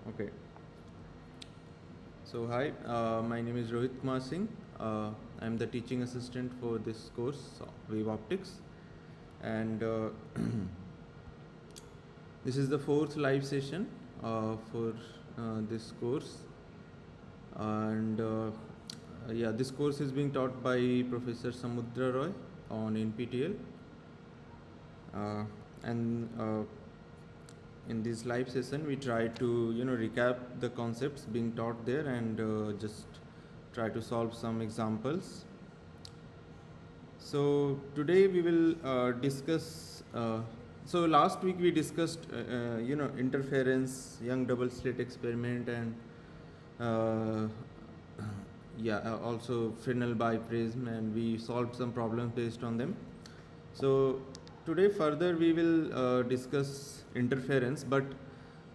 Okay. So hi, my name is Rohit Kumar Singh. I'm the teaching assistant for this course, Wave Optics, and this is the fourth live session for this course. And yeah, this course is being taught by Professor Samudra Roy on NPTEL, and in this live session we try to recap the concepts being taught there and just try to solve some examples. So today we will discuss so last week we discussed interference, young double slit experiment, and uh, yeah, also Fresnel biprism, and we solved some problems based on them. So today further we will discuss interference, but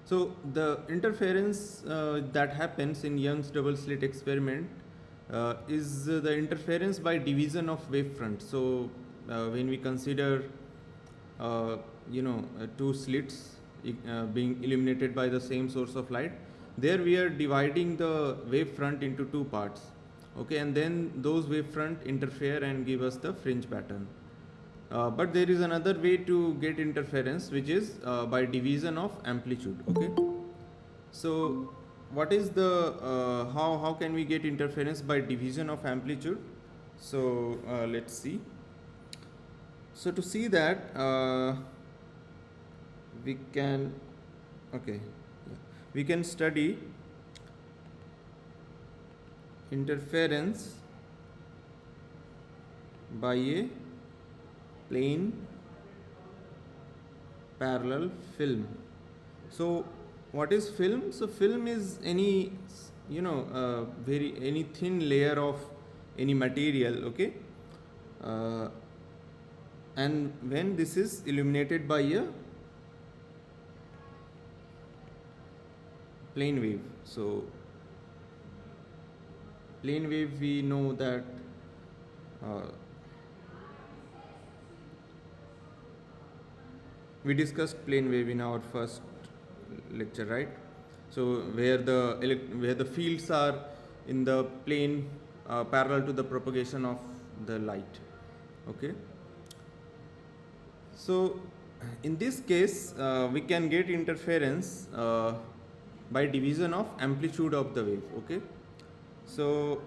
so the interference that happens in Young's double slit experiment is the interference by division of wavefront. So when we consider two slits being illuminated by the same source of light, there we are dividing the wavefront into two parts, okay, and then those wavefront interfere and give us the fringe pattern. But there is another way to get interference, which is by division of amplitude. Okay. So what is the how can we get interference by division of amplitude? So let's see. So to see that, we can we can study interference by a plane parallel film. So what is film? So film is any very any thin layer of any material, okay, uh, and when this is illuminated by a plane wave. So plane wave, we know that uh, we discussed plane wave in our first lecture, right? So where the fields are in the plane parallel to the propagation of the light. Okay. So in this case, we can get interference by division of amplitude of the wave. Okay. So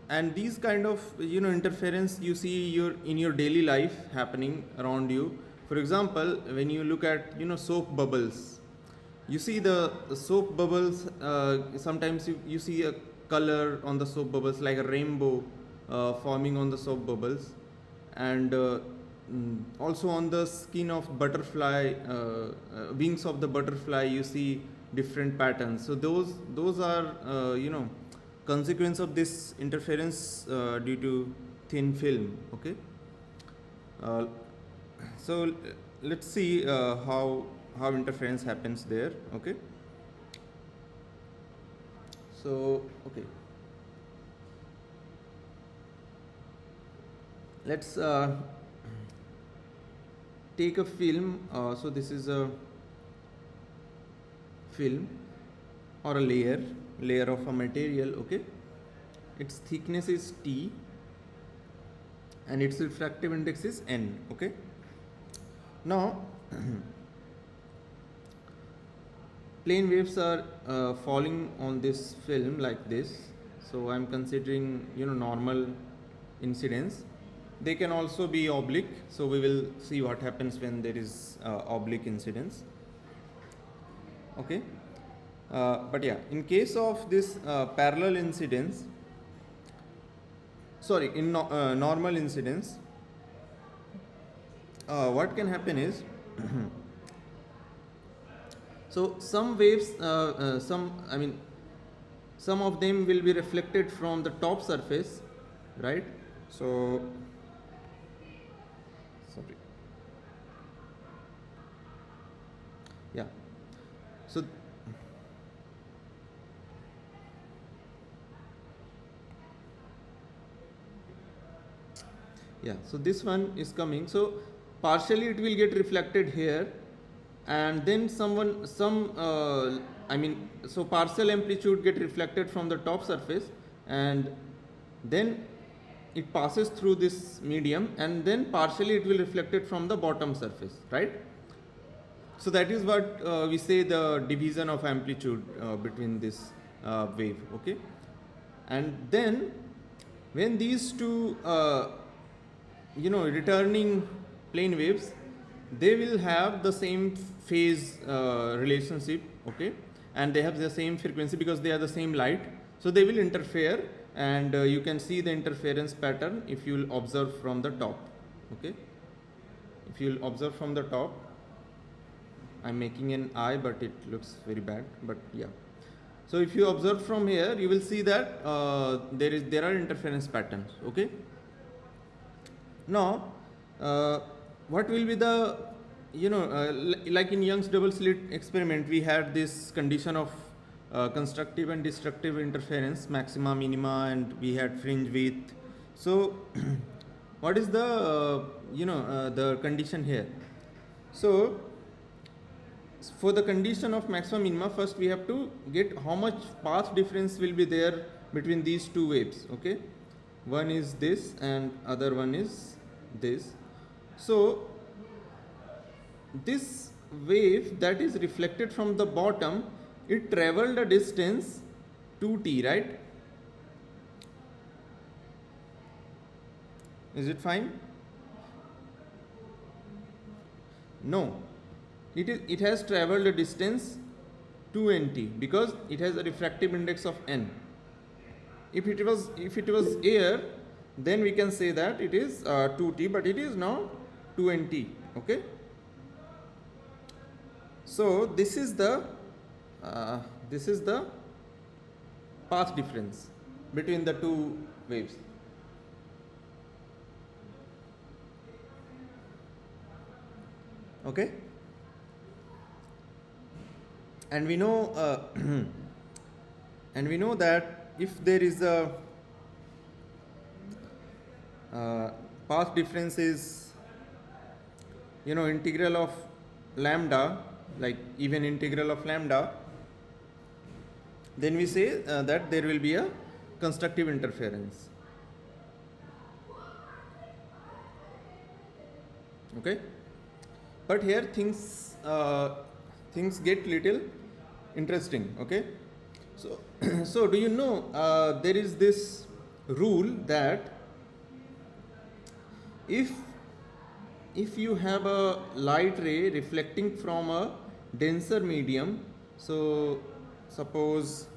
and these kind of interference you see in your daily life happening around you. For example, when you look at soap bubbles, you see the soap bubbles, sometimes you see a color on the soap bubbles like a rainbow forming on the soap bubbles, and also on the skin of butterfly, wings of the butterfly, you see different patterns. So those are consequence of this interference due to thin film. Okay. uh, so let's see how interference happens there. Okay. So okay, let's take a film. So this is a film or a layer of a material. Okay. Its thickness is T and its refractive index is N. Okay. Now plane waves are falling on this film like this. So I'm considering normal incidence. They can also be oblique, so we will see what happens when there is oblique incidence. Okay. But yeah, in case of this parallel incidence, sorry, in normal incidence, what can happen is so some waves, some of them will be reflected from the top surface, right? So sorry, yeah. So yeah, so this one is coming. So partially it will get reflected here, and then so partial amplitude get reflected from the top surface, and then it passes through this medium, and then partially it will reflect it from the bottom surface, right? So that is what we say the division of amplitude between this wave, okay? And then when these two returning plane waves, they will have the same phase relationship, okay, and they have the same frequency because they are the same light, so they will interfere, and you can see the interference pattern if you will observe from the top, okay. If you will observe from the top, I'm making an eye but it looks very bad, but yeah. So if you observe from here, you will see that there are interference patterns, okay. Now what will be the like in Young's double slit experiment, we had this condition of constructive and destructive interference, maxima, minima, and we had fringe width. So what is the the condition here? So for the condition of maximum minima, first we have to get how much path difference will be there between these two waves, okay. One is this and other one is this. So this wave that is reflected from the bottom, it traveled a distance 2t, right? Is it fine? No, it has traveled a distance 2nt because it has a refractive index of n. If it was air, then we can say that it is 2t, but it is now 2nt, okay. So this is the path difference between the two waves. Okay, and we know and we know that if there is a path difference is integral of lambda, like even integral of lambda, then we say that there will be a constructive interference, okay. But here things get little interesting, okay. So so do you know there is this rule that if you have a light ray reflecting from a denser medium, so suppose,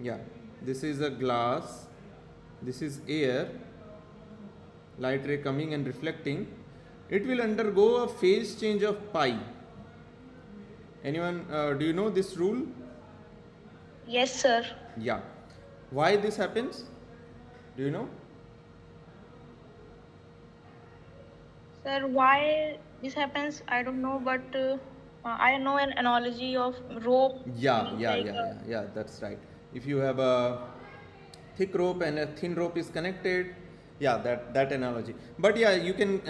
yeah, this is a glass, this is air, light ray coming and reflecting, it will undergo a phase change of pi. Anyone do you know this rule? Yes, sir. Yeah. Why this happens? Do you know? Sir, why this happens, I don't know, but I know an analogy of rope Yeah, being yeah, like yeah, yeah, yeah, that's right. If you have a thick rope and a thin rope is connected, yeah, that analogy. But yeah, you can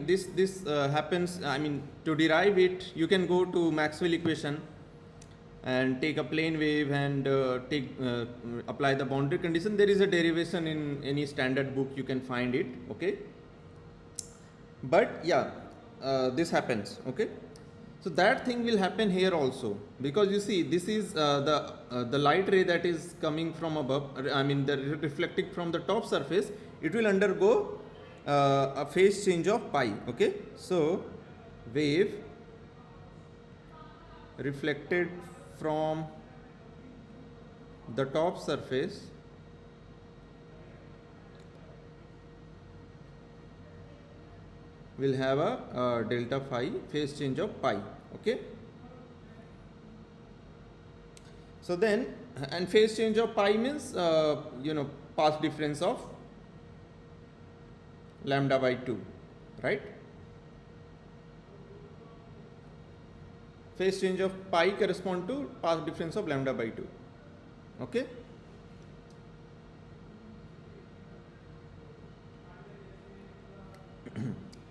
this happens, to derive it you can go to Maxwell equation and take a plane wave and apply the boundary condition. There is a derivation in any standard book, you can find it, okay. But yeah, this happens, okay. So that thing will happen here also, because you see this is the light ray that is coming from above, the reflecting from the top surface, it will undergo a phase change of pi, okay. So wave reflected from the top surface will have a delta phi phase change of pi, okay. So then, and phase change of pi means path difference of lambda by 2, right? Phase change of pi correspond to path difference of lambda by 2, okay.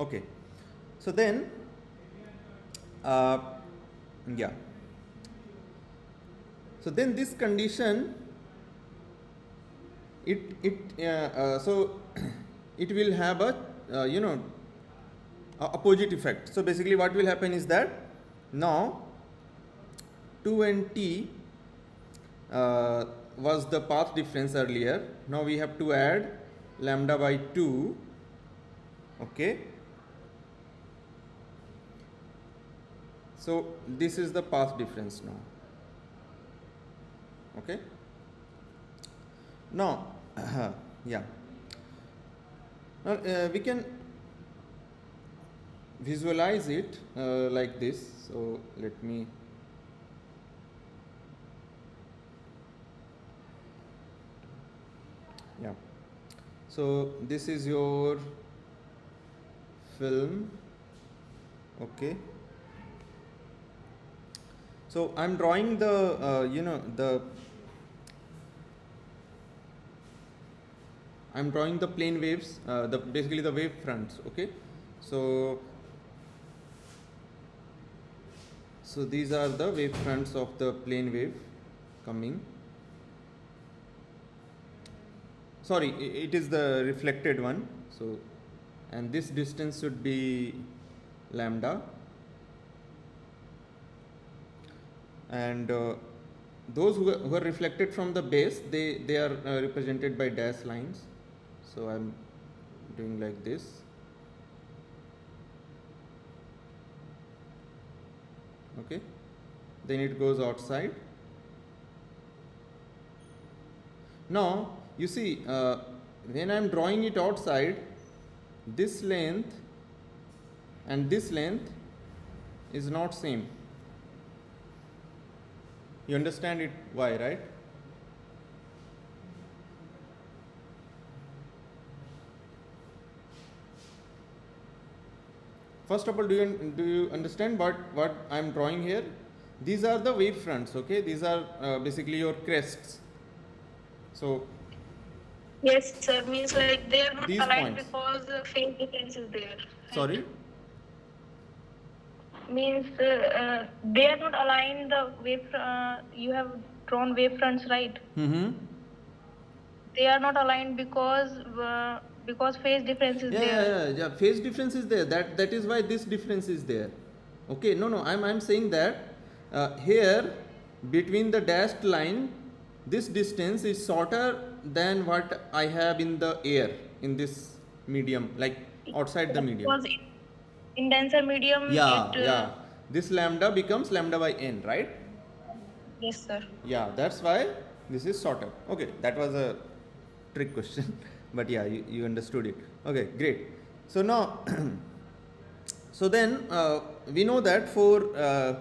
Okay, so then uh, yeah. So then this condition, so it will have a opposite effect. So basically what will happen is that now 2 and t was the path difference earlier. Now we have to add lambda by 2. Okay. So this is the path difference now. Okay. Now, yeah. Now we can visualize it like this. So let me. Yeah. So this is your film. Okay. So I'm drawing the I'm drawing the plane waves, basically the wave fronts. Okay. So these are the wave fronts of the plane wave coming. Sorry, it is the reflected one. So, and this distance should be lambda, and those who are reflected from the base, they are represented by dash lines. So I'm doing like this. Okay, then it goes outside. Now you see, when I'm drawing it outside, this length and this length is not same. You understand it why, right? First of all, do you understand what I'm drawing here? These are the wave fronts. Okay, these are basically your crests. So Yes, sir. Means like they are not these aligned points. because the phase difference is there. Right? Sorry. Means they are not aligned. The wave you have drawn wave fronts, right? Mm-hmm. They are not aligned because phase difference is there. Yeah. Phase difference is there. That is why this difference is there. Okay. No. I'm saying that here between the dashed line, this distance is shorter than what I have in the air in this medium, like outside the medium. Because in denser medium, Yeah. This lambda becomes lambda by n, right? Yes, sir. Yeah. That's why this is shorter. Okay. That was a trick question, but yeah, you understood it. Okay, great. So now, so then we know that for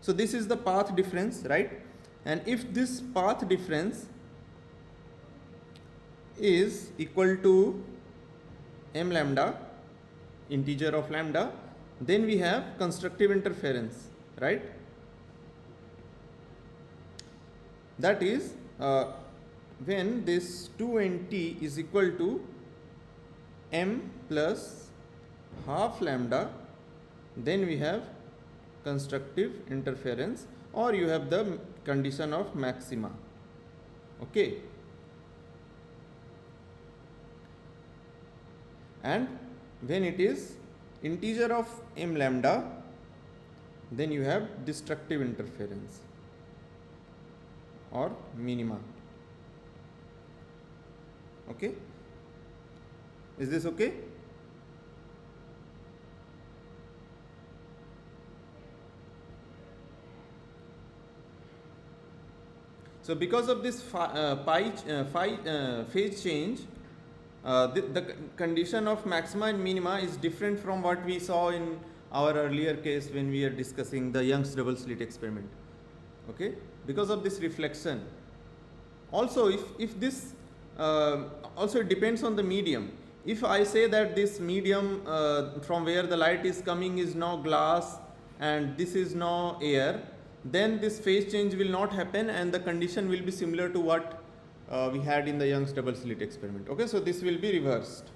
so this is the path difference, right? And if this path difference is equal to m lambda, integer of lambda, then we have constructive interference, right? That is when this 2 and t is equal to m plus half lambda, then we have constructive interference, or you have the condition of maxima. Okay. And when it is integer of m lambda, then you have destructive interference or minima. Okay, is this okay? So because of this phase change, the condition of maxima and minima is different from what we saw in our earlier case when we are discussing the Young's double slit experiment. Okay, because of this reflection. Also, if this also it depends on the medium. If I say that this medium from where the light is coming is now glass and this is now air, then this phase change will not happen and the condition will be similar to what we had in the Young's double slit experiment. Okay, so this will be reversed.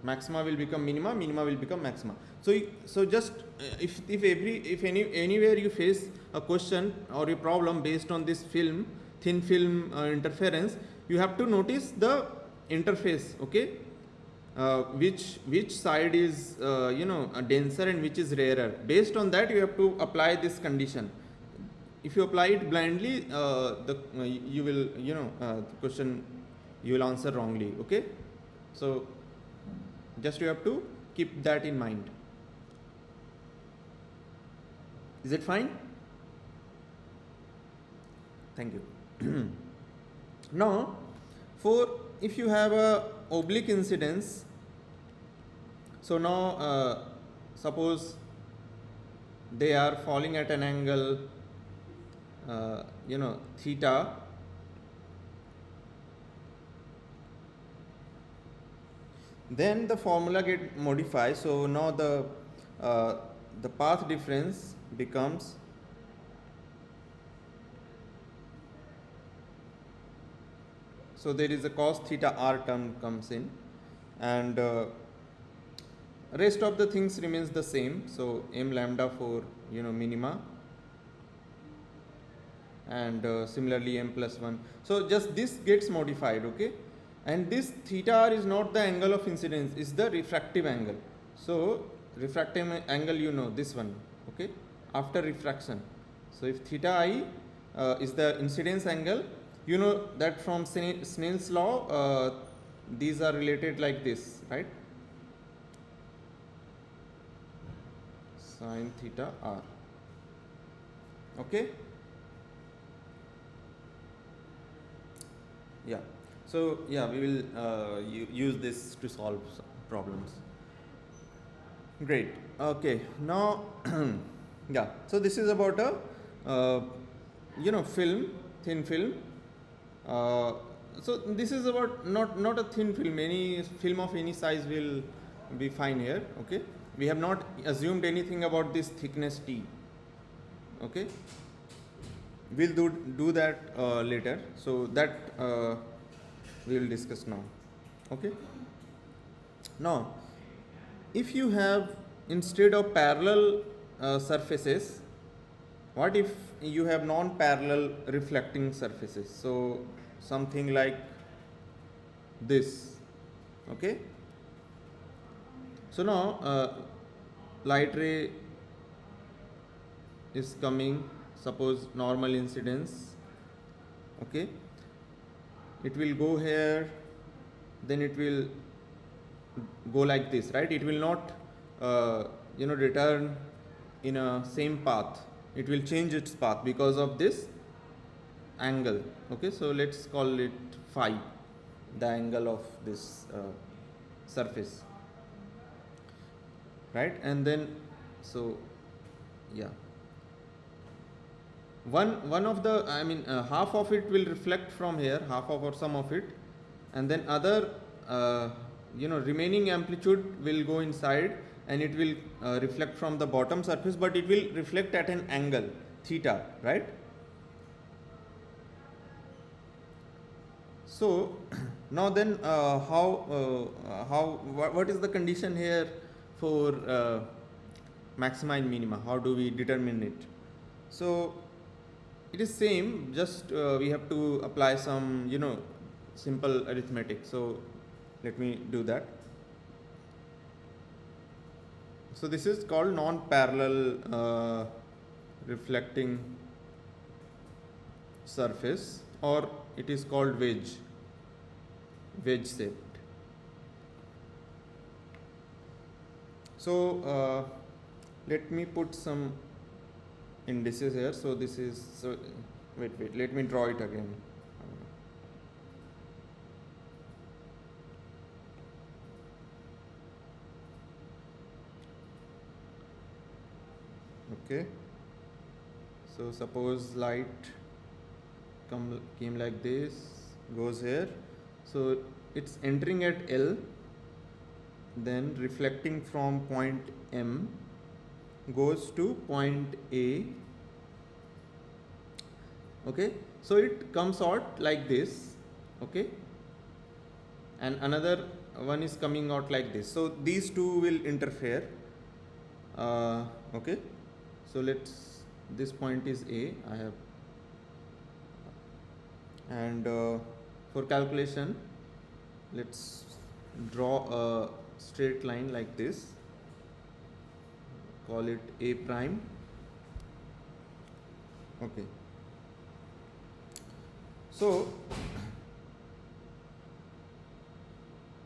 maxima will become minima, minima will become maxima. So just if anywhere you face a question or a problem based on this thin film interference, you have to notice the interface, okay, which side is denser and which is rarer. Based on that you have to apply this condition. If you apply it blindly, you will the question you will answer wrongly, okay. So just you have to keep that in mind. Is it fine? Thank you. Now for if you have a oblique incidence, so now suppose they are falling at an angle theta, then the formula get modified. So now the path difference becomes so there is a cos theta r term comes in, and rest of the things remains the same. So m lambda for minima, and similarly m plus 1. So just this gets modified, okay. And this theta r is not the angle of incidence, is the refractive angle. So refractive angle, this one, okay, after refraction. So if theta I is the incidence angle, you know that from Snell's law these are related like this, right? Sin theta r, okay. Yeah, so yeah, we will use this to solve problems. Great. Okay, now yeah, so this is about a thin film. So this is about not a thin film, any film of any size will be fine here, okay. We have not assumed anything about this thickness T, okay. We'll do that later, so that we will discuss now, okay. Now if you have, instead of parallel surfaces, what if you have non-parallel reflecting surfaces? So something like this, okay. So now light ray is coming, suppose normal incidence, okay. It will go here, then it will go like this, right? It will not return in a same path, it will change its path because of this angle, okay. So let's call it phi, the angle of this surface, right? And then so yeah, one of the half of it will reflect from here, half of or some of it, and then other remaining amplitude will go inside and it will reflect from the bottom surface, but it will reflect at an angle theta, right? So now then what is the condition here for maxima and minima? How do we determine it? So it is same, just we have to apply some simple arithmetic. So let me do that. So this is called non-parallel reflecting surface, or it is called wedge shaped. So let me put some indices here. So this is, so wait, let me draw it again. Okay, so suppose light came like this, goes here, so it's entering at L, then reflecting from point M, goes to point A, okay. So it comes out like this, okay, and another one is coming out like this. So these two will interfere. Okay, so this point is A, I have, and for calculation let's draw a straight line like this, call it A prime. Okay, so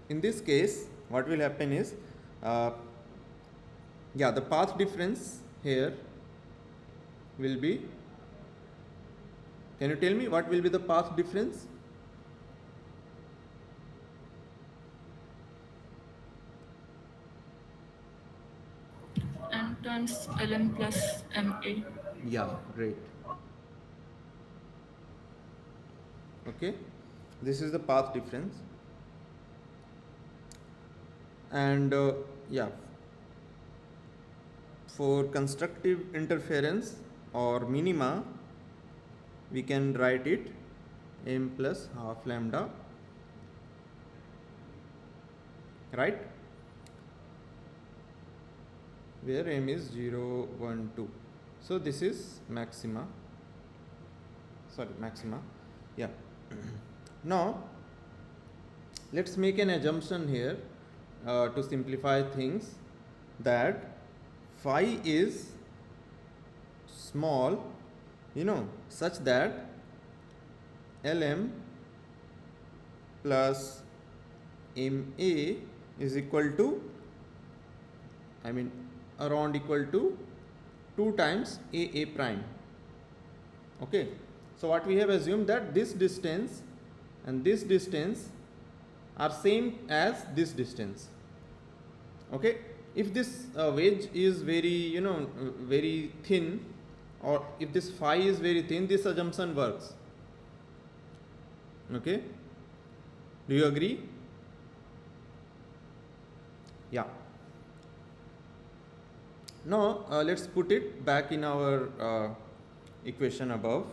in this case what will happen is, the path difference here will be, can you tell me what will be the path difference? N times Ln plus Ma. Yeah, great. Okay, this is the path difference, and for constructive interference or minima we can write it m plus half lambda, right, where m is 0, 1, 2. So this is maxima, yeah. Now let's make an assumption here to simplify things, that phi is small, such that Lm plus Ma is equal to, around equal to 2 times A prime. Okay, so what we have assumed, that this distance and this distance are same as this distance. Okay, if this wedge is very very thin, or if this phi is very thin, this assumption works. Okay, do you agree? Yeah. Now let's put it back in our equation above.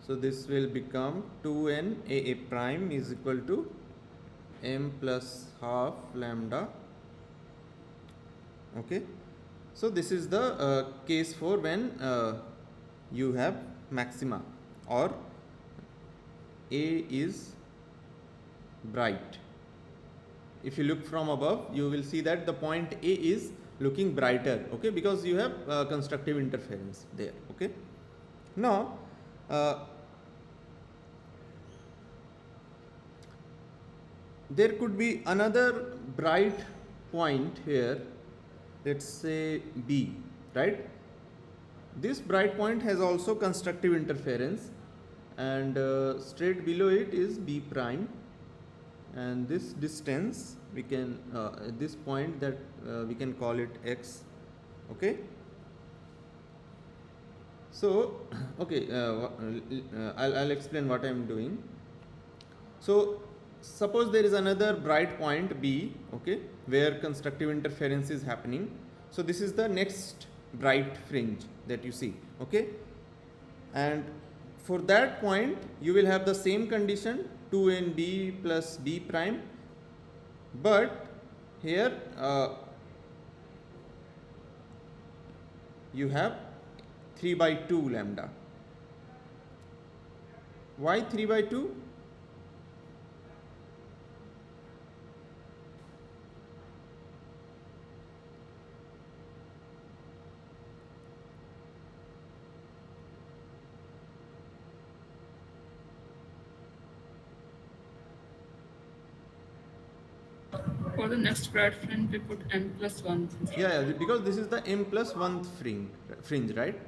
So this will become 2n A prime is equal to m plus half lambda. Okay, so this is the case for when you have maxima or A is bright. If you look from above, you will see that the point A is looking brighter, okay, because you have constructive interference there. Okay, now there could be another bright point here, let's say B, right? This bright point has also constructive interference, and straight below it is B prime, and this distance we can this point that we can call it X. Okay, so okay, I'll explain what I am doing. So suppose there is another bright point B, okay, where constructive interference is happening. So this is the next bright fringe that you see. Okay, and for that point you will have the same condition, 2nb plus B prime, but here you have 3 by 2 lambda. Why 3 by 2? For the next bright fringe, we put n plus 1. Yeah, because this is the m plus 1th fringe, right?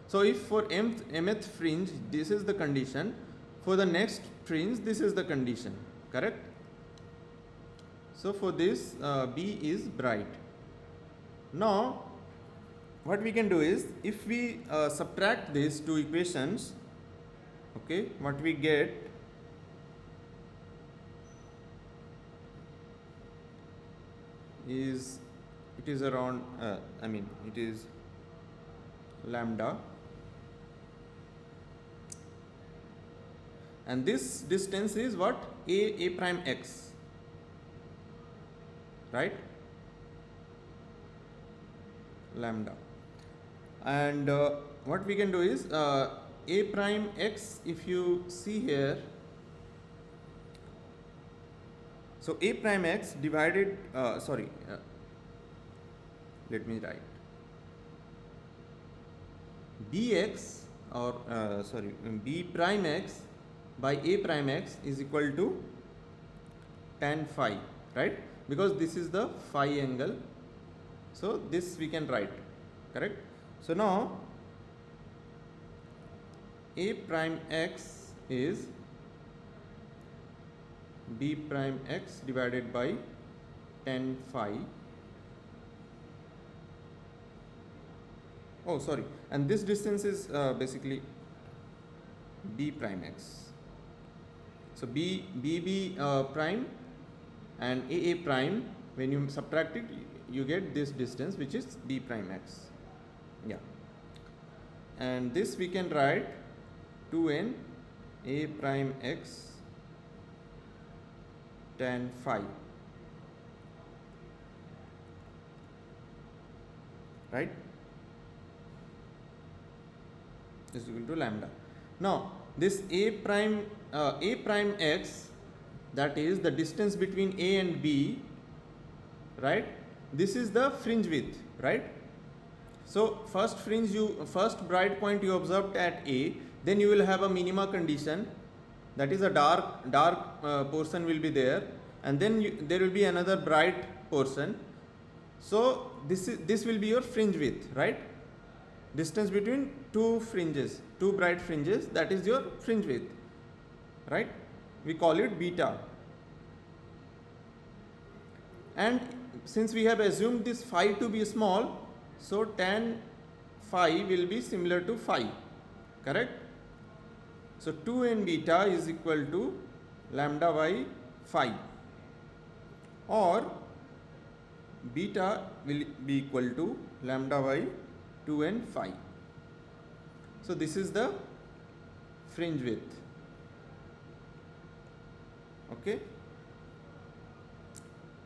So if for mth fringe this is the condition, for the next fringe this is the condition, correct? So for this B is bright. Now what we can do is, if we subtract these two equations, okay, what we get is, it is around it is lambda, and this distance is what, A prime X. right? Lambda. And what we can do is a prime x, if you see here, so a prime x divided let me write bx or b prime x by a prime x is equal to tan phi, right? Because this is the phi angle, so this we can write, correct? So now a prime x is b prime x divided by tan phi. Oh, sorry, and this distance is basically b prime x. So b prime and a prime, when you subtract it, you get this distance, which is b prime x. Yeah, and this we can write 2n a prime x tan phi, right, is equal to lambda. Now this a prime x, that is the distance between a and b, right? This is the fringe width, right? So first bright point you observed at a, then you will have a minima condition, that is a dark portion will be there, and then there will be another bright portion. So this will be your fringe width, right? Distance between two bright fringes, that is your fringe width, right? We call it beta. And since we have assumed this phi to be small, so tan phi will be similar to phi, correct? So 2n beta is equal to lambda by phi, or beta will be equal to lambda by 2n phi. So this is the fringe width, okay,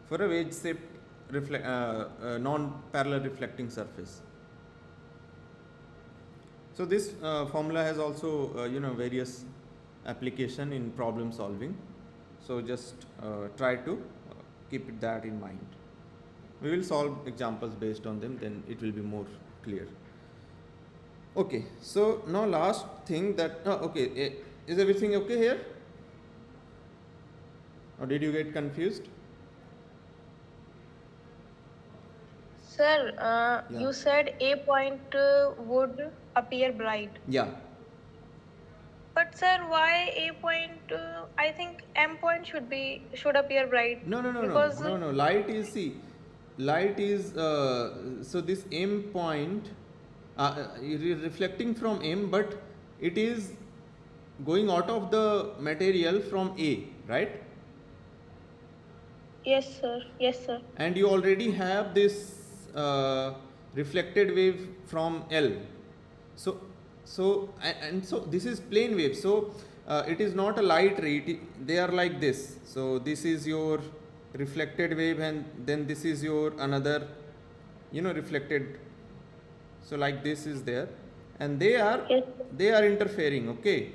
for a wedge shaped non-parallel reflecting surface. So this formula has also various application in problem solving, so just try to keep that in mind. We will solve examples based on them, then it will be more clear. Okay, so now last thing that is everything okay here, or did you get confused? Sir, Yeah. you said A point would appear bright. Yeah. But sir, why A point? I think M point should appear bright. No. Because Light is so this M point reflecting from M, but it is going out of the material from A, right? Yes, sir. Yes, sir. And you already have this reflected wave from L. So this is plane wave. So it is not a light ray. They are like this. So this is your reflected wave, and then this is your another, reflected. So like this is there, and they are interfering. Okay.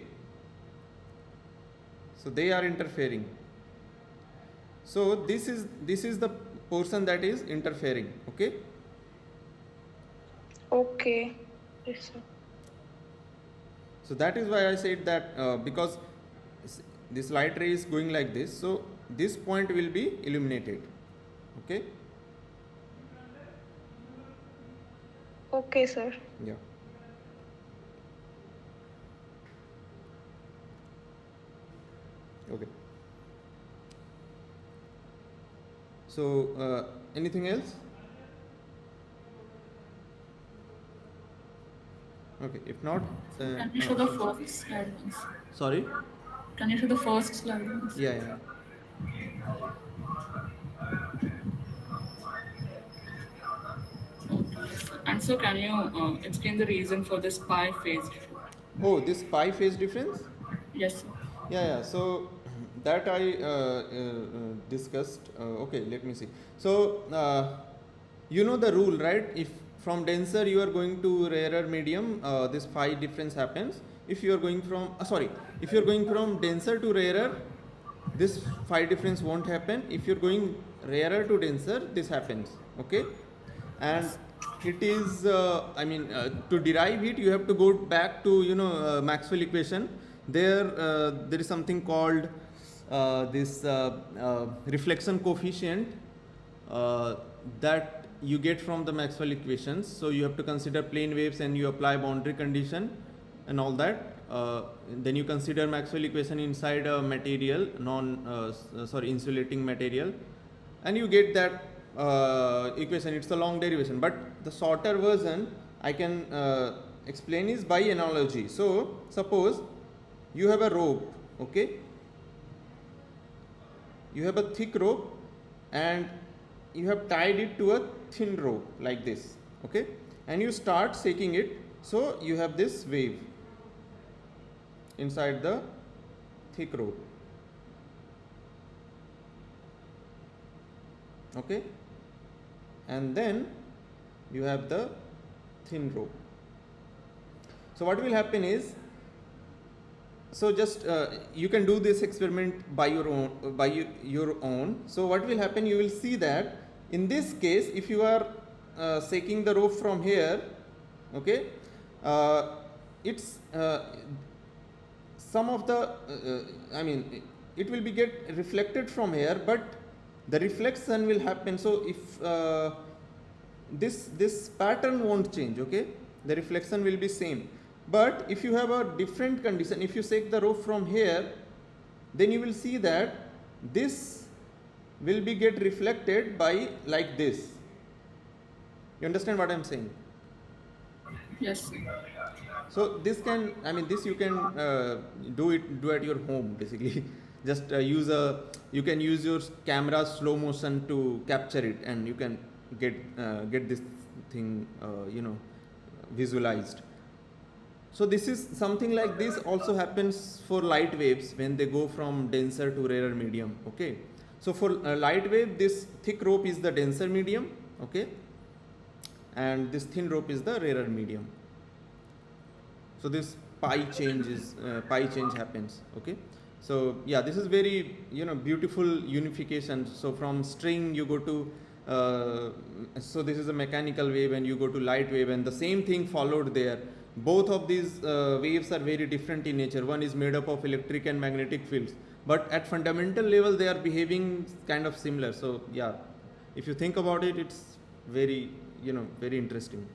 So they are interfering. So this is the portion that is interfering. Okay. Okay. Yes, sir. So that is why I said that because this light ray is going like this, so this point will be illuminated. Okay. Okay, sir. Yeah. Okay. So anything else? Okay. If not, Can you show the first slide once? sorry. Can you show the first slide once? Yeah. And so can you explain the reason for this pi phase difference? Oh, this pi phase difference? Yes, sir. Yeah. So that I discussed. Okay, let me see. So you know the rule, right? If from denser you are going to rarer medium, this phi difference happens. If you are going from if you are going from denser to rarer, this phi difference won't happen. If you're going rarer to denser, this happens. Okay, and it is to derive it you have to go back to Maxwell equation. There is something called this reflection coefficient uh, that you get from the Maxwell equations. So you have to consider plane waves and you apply boundary condition and all that. Then you consider Maxwell equation inside a material, insulating material, and you get that equation. It's a long derivation, but the shorter version I can explain is by analogy. So suppose you have a rope, okay? You have a thick rope and you have tied it to a thin rope like this, okay? And you start shaking it, so you have this wave inside the thick rope, okay? And then you have the thin rope. So what will happen is, so just you can do this experiment by your own. So what will happen, you will see that in this case, if you are shaking the rope from here, okay, it's some of the it will be get reflected from here, but the reflection will happen. So if this pattern won't change, okay, the reflection will be same. But if you have a different condition, if you shake the rope from here, then you will see that this will be get reflected by like this. You understand what I am saying? Yes. So this can, this you can do at your home basically. Just you can use your camera slow motion to capture it, and you can get this thing visualized. So this is something like this also happens for light waves when they go from denser to rarer medium, okay? So for light wave, this thick rope is the denser medium, okay, and this thin rope is the rarer medium. So this pi change happens, okay? So yeah, this is very beautiful unification. So from string you go to so this is a mechanical wave, and you go to light wave, and the same thing followed there. Both of these waves are very different in nature. One is made up of electric and magnetic fields, but at fundamental level they are behaving kind of similar. So yeah, if you think about it, it's very very interesting.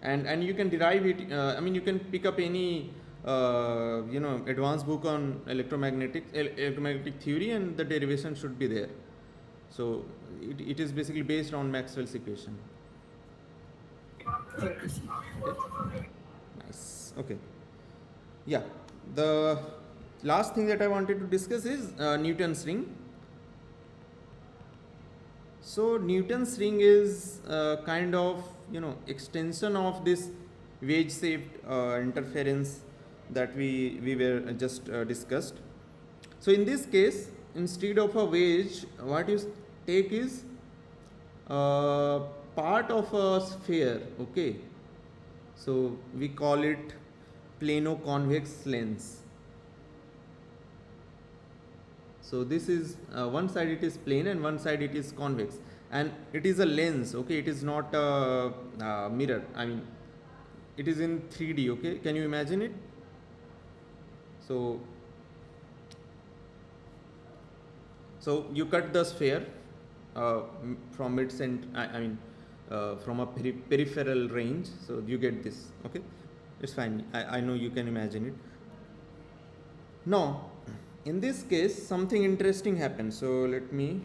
And you can derive it. You can pick up any advanced book on electromagnetic theory, and the derivation should be there. So it is basically based on Maxwell's equation. Okay, sir. Nice. Okay. Yeah. The last thing that I wanted to discuss is Newton's ring. So Newton's ring is kind of extension of this wedge-shaped interference that we were just discussed. So in this case, instead of a wedge, what you take is part of a sphere, okay? So we call it plano-convex lens. So this is one side it is plane and one side it is convex, and it is a lens, okay? It is not a mirror. It is in 3D, okay? Can you imagine it? So you cut the sphere from its from a peripheral range, so you get this, okay? It's fine. I know you can imagine it. Now in this case something interesting happens. So let me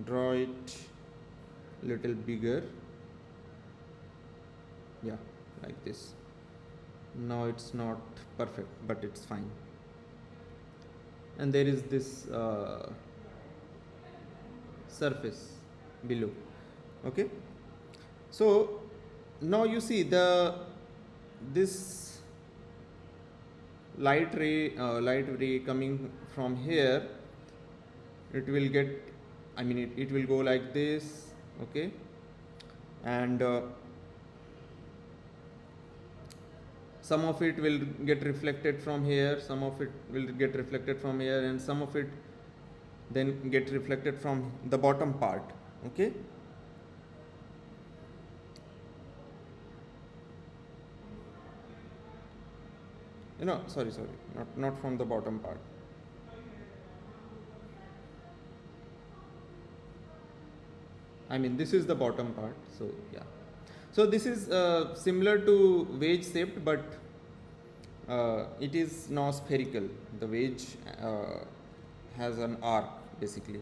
draw it little bigger. Yeah, like this. Now it's not perfect, but it's fine. And there is this surface below, okay? So now you see this light ray coming from here, it will get, I mean it will go like this, okay, and some of it will get reflected from here, some of it will get reflected from here, and some of it then get reflected from the bottom part, okay. Sorry, not from the bottom part. I mean this is the bottom part, so yeah. So this is similar to wedge shaped, but it is now spherical. The wedge has an arc basically,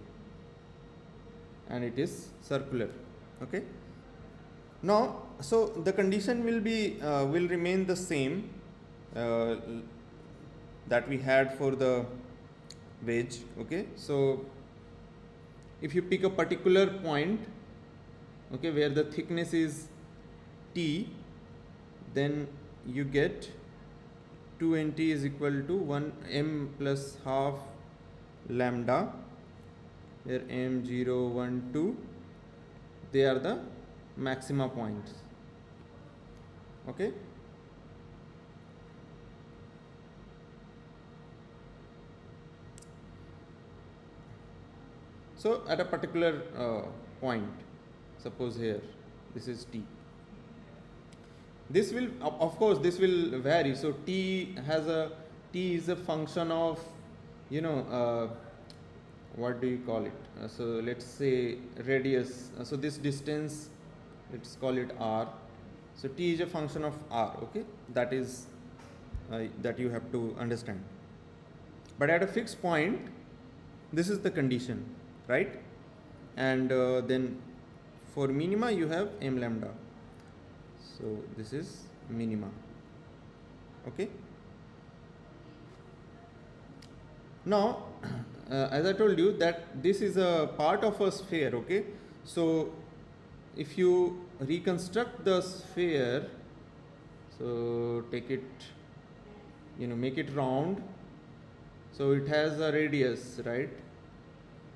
and it is circular, okay. Now, so the condition will remain the same uh, that we had for the wedge, okay. So if you pick a particular point, okay, where the thickness is T, then you get 2nt is equal to 1 m plus half lambda, where m 0 1 2 they are the maxima points, okay. So at a particular point, suppose here this is T, this will of course this will vary. So T is a function of, what do you call it, so let's say radius, so this distance, let's call it r. So T is a function of r, okay, that is that you have to understand. But at a fixed point, this is the condition, right? And then for minima you have m lambda, so this is minima, okay. Now as I told you that this is a part of a sphere, okay. So if you reconstruct the sphere, so take it, make it round, so it has a radius, right?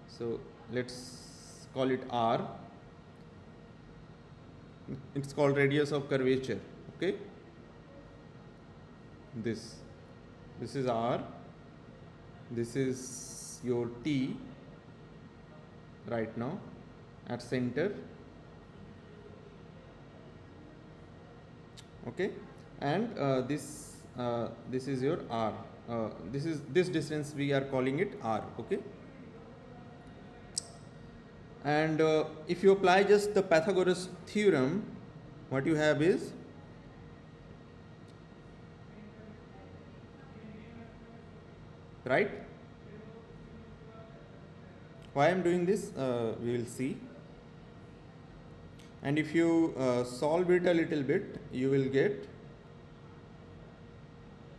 So let's call it r, it's called radius of curvature, okay. This is r, this is your T right now at center, okay, and this is your r, this distance we are calling it r, okay. And if you apply just the Pythagoras theorem, what you have is right. Why I am doing this, we will see. And if you solve it a little bit, you will get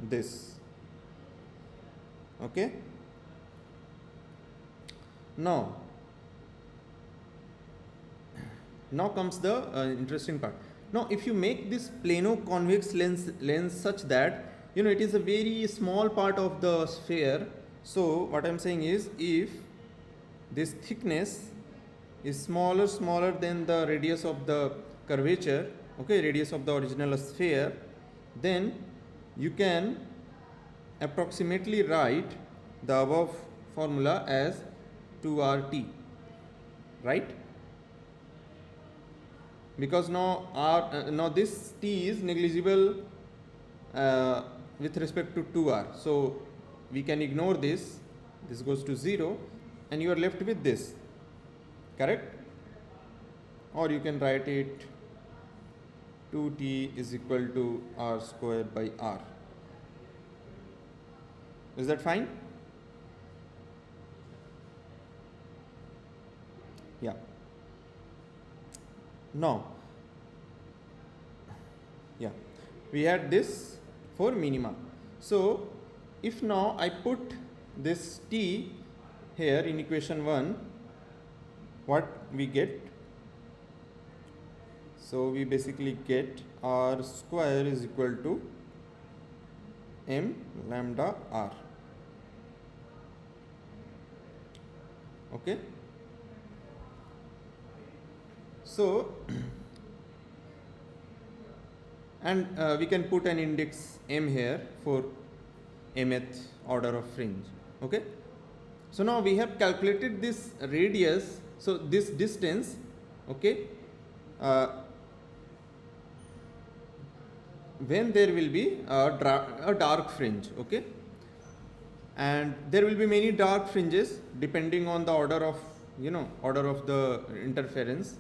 this, okay. Now comes the interesting part. Now if you make this plano-convex lens such that it is a very small part of the sphere, so what I am saying is, if this thickness is smaller than the radius of the curvature, okay, radius of the original sphere, then you can approximately write the above formula as 2RT, right? Because now this T is negligible with respect to 2R, so we can ignore this goes to 0, and you are left with this, correct? Or you can write it 2T is equal to R squared by R. Is that fine? Yeah. Now, yeah, we had this for minima. So if now I put this T here in equation 1, what we get? So we basically get R square is equal to m lambda r. Okay, so and we can put an index m here for mth order of fringe. Okay, so now we have calculated this radius, so this distance. Okay, when there will be a dark fringe. Okay, and there will be many dark fringes depending on the order of order of the interference,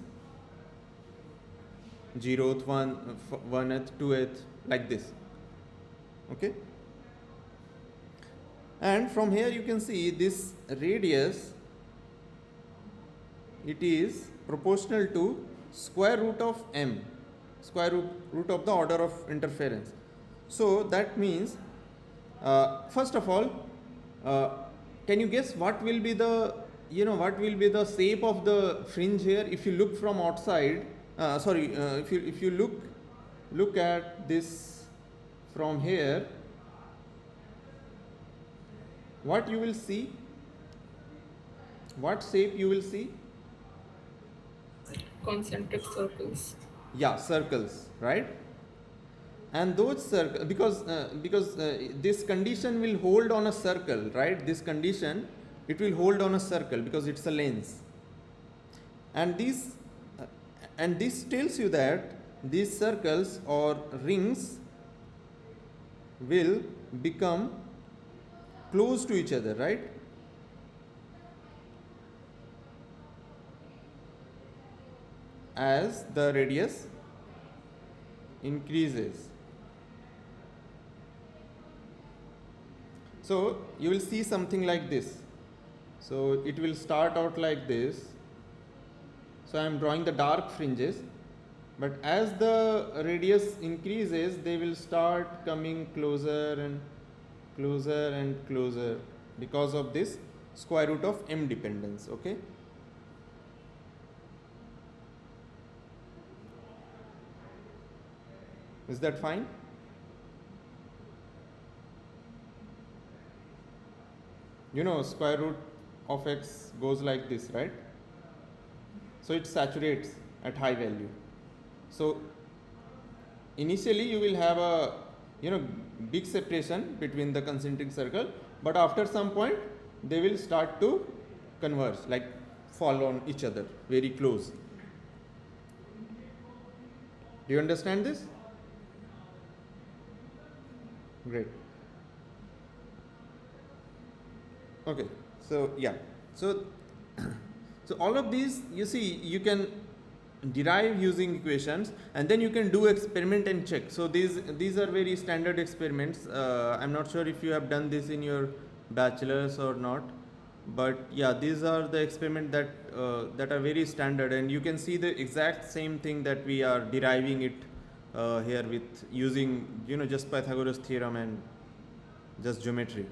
0th, 1th, 2th, like this. Okay, and from here you can see this radius, it is proportional to square root of m, square root of the order of interference. So that means first of all, can you guess what will be the what will be the shape of the fringe here if you look from outside? If you look at this from here, what you will see? What shape you will see? Concentric circles. Yeah, circles, right? And those circles, because this condition will hold on a circle, right? This condition, it will hold on a circle because it's a lens. And this tells you that these circles or rings will become close to each other, right? As the radius increases. So you will see something like this. So it will start out like this. So I am drawing the dark fringes, but as the radius increases, they will start coming closer and closer and closer because of this square root of m dependence. Okay, is that fine? Square root of x goes like this, right? So it saturates at high value. So initially you will have a big separation between the concentric circle, but after some point they will start to converge, like fall on each other very close. Do you understand this? Great. Okay, so yeah, so so all of these, you see, you can derive using equations, and then you can do experiment and check. So these are very standard experiments. I'm not sure if you have done this in your bachelor's or not, but yeah, these are the experiments that are very standard, and you can see the exact same thing that we are deriving it here with using just Pythagoras theorem and just geometry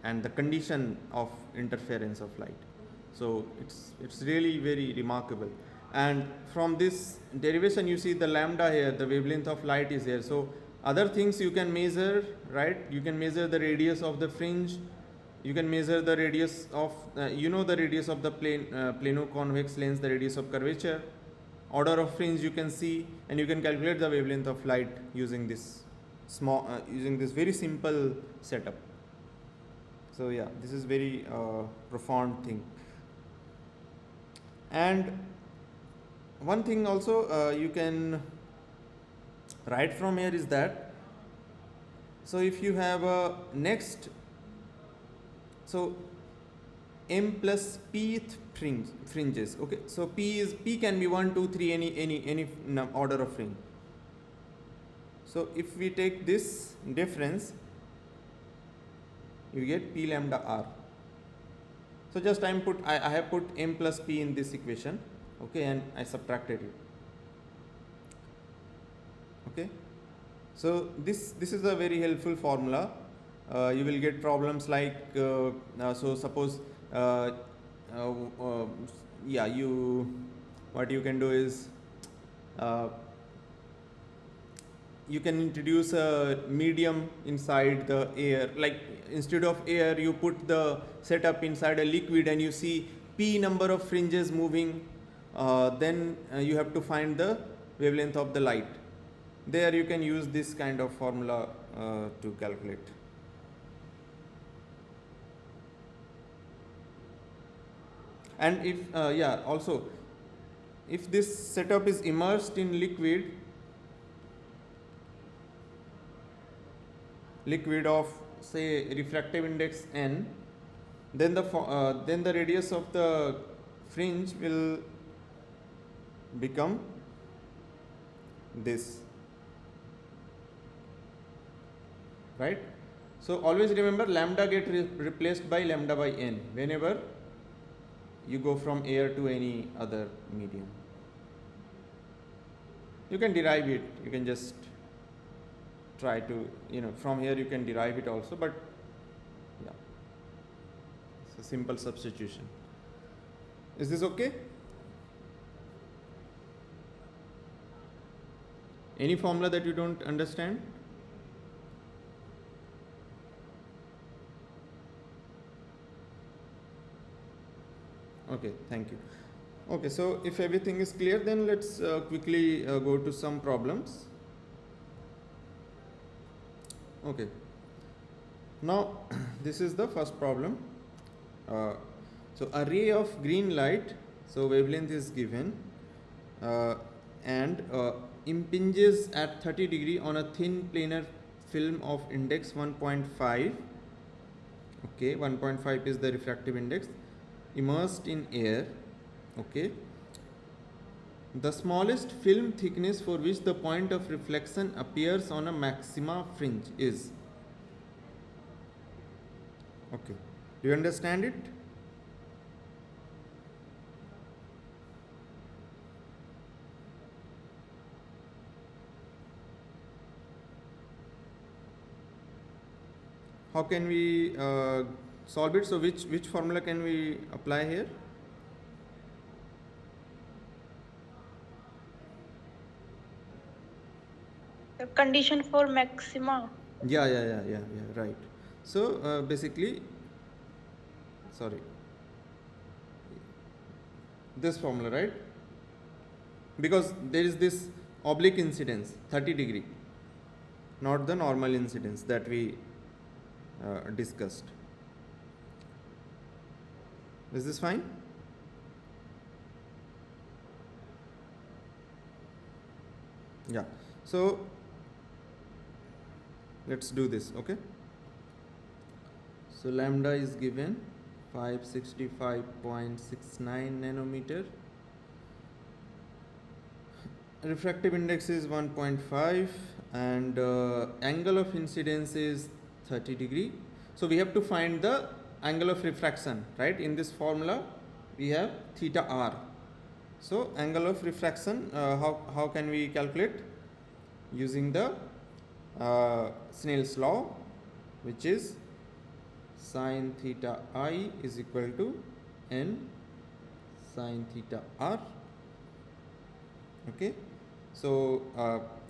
and the condition of interference of light. So it's really very remarkable. And from this derivation, you see the lambda here, the wavelength of light is here. So other things you can measure, right? You can measure the radius of the fringe. You can measure the radius of the radius of the plano-convex lens, the radius of curvature, order of fringe you can see, and you can calculate the wavelength of light using this using this very simple setup. So yeah, this is very profound thing. And one thing also you can write from here is that, so if you have a next, so m plus pth fringes, okay, so p can be 1, 2, 3, any order of fringe. So if we take this difference, you get p lambda r. So just I have put m plus p in this equation, okay, and I subtracted it. Okay, so this is a very helpful formula. You will get problems like so suppose what you can do is you can introduce a medium inside the air, like instead of air you put the setup inside a liquid and you see p number of fringes moving, then you have to find the wavelength of the light. There you can use this kind of formula to calculate. And if also if this setup is immersed in liquid of say refractive index n, then the radius of the fringe will become this, right? So always remember lambda get replaced by lambda by n whenever you go from air to any other medium. You can derive it, you can just try to, from here you can derive it also, but yeah, it's a simple substitution. Is this okay? Any formula that you don't understand? Okay, thank you. Okay, so if everything is clear, then let's quickly go to some problems. Okay, now this is the first problem. So a ray of green light, so wavelength is given, and impinges at 30 degree on a thin planar film of index 1.5. Okay, 1.5 is the refractive index, immersed in air. Okay, the smallest film thickness for which the point of reflection appears on a maxima fringe is. Okay, do you understand it? How can we solve it? So which formula can we apply here? The condition for maxima. Yeah, right. So basically, sorry, this formula, right? Because there is this oblique incidence 30 degree, not the normal incidence that we discussed. Is this fine? Yeah, so let's do this. Okay, so lambda is given 565.69 nanometer, refractive index is 1.5, and angle of incidence is 30 degree. So we have to find the angle of refraction, right? In this formula we have theta r. So angle of refraction, how can we calculate? Using the Snell's law, which is sin theta I is equal to n sin theta r. Okay, so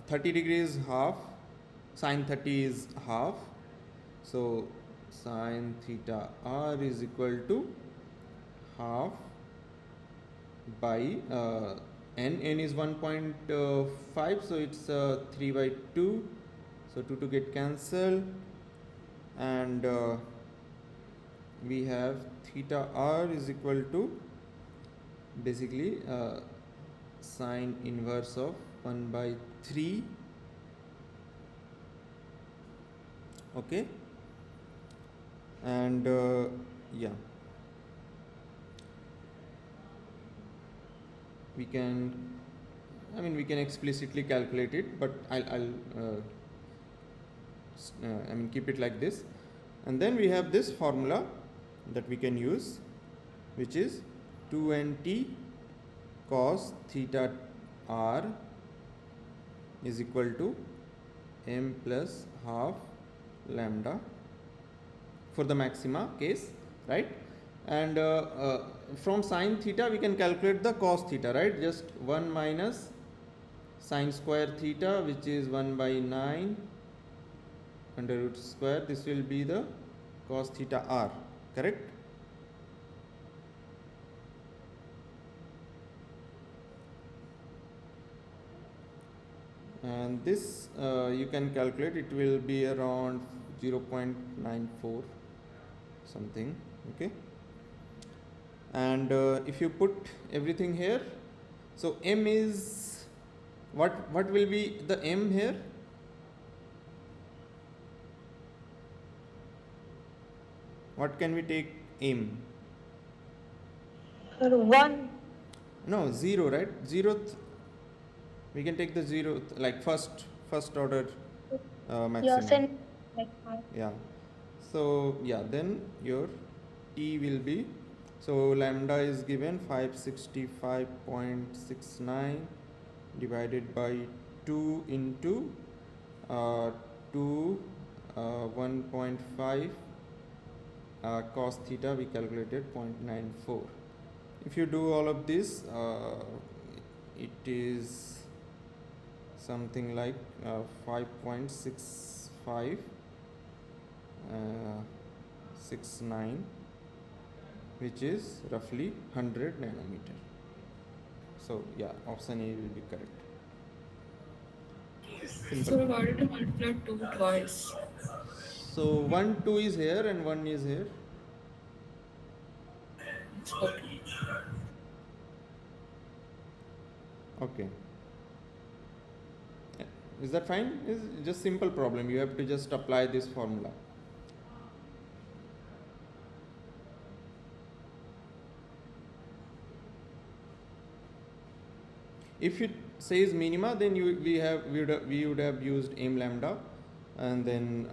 30 degrees half, sin 30 is half, so sin theta r is equal to half by n is 1.5, so it's 3 by 2, so 2 get cancelled, and we have theta r is equal to basically sine inverse of 1 by 3. Okay, and yeah, we can explicitly calculate it, but I'll keep it like this, and then we have this formula that we can use, which is 2nt cos theta r is equal to m plus half lambda for the maxima case, right? And from sin theta we can calculate the cos theta, right? Just 1 minus sine square theta, which is 1 by 9 under root square. This will be the cos theta r, correct? And this you can calculate, it will be around 0.94 something, okay? And if you put everything here, so m is what will be the m here? What can we take m? Sir, 1. No, 0, right? Zeroth, we can take the zeroth, like first order Yeah, maximum. send like Yeah. So yeah, then your t will be, so lambda is given 565.69 divided by 2 into 2 1.5 cos theta, we calculated 0.94. If you do all of this, it is something like 5.65 69, which is roughly 100 nanometer. So yeah, option A will be correct. So why did you multiply 2 twice? So 1 2 is here and 1 is here. Okay. Okay. Is that fine? It's just simple problem. You have to just apply this formula. If it says minima, then we would have used m lambda, and then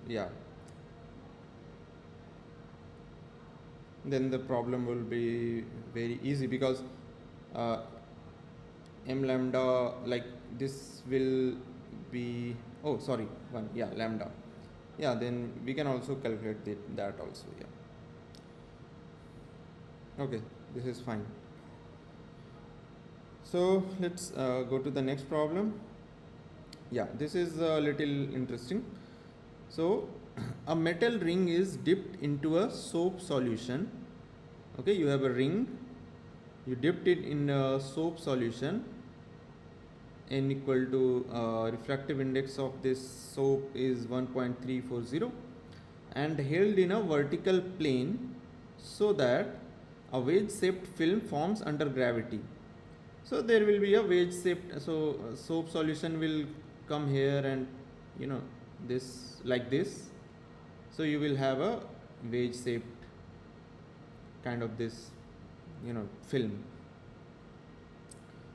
yeah, then the problem will be very easy, because m lambda, like this will be, oh sorry, 1, yeah, lambda, yeah, then we can also calculate that also, yeah. Okay, this is fine. So let's go to the next problem. Yeah, this is a little interesting. So a metal ring is dipped into a soap solution. Okay, you have a ring, you dipped it in a soap solution, n equal to refractive index of this soap is 1.340, and held in a vertical plane so that a wedge shaped film forms under gravity. So there will be a wedge shaped, so soap solution will come here, and this, like this, so you will have a wedge shaped kind of this film,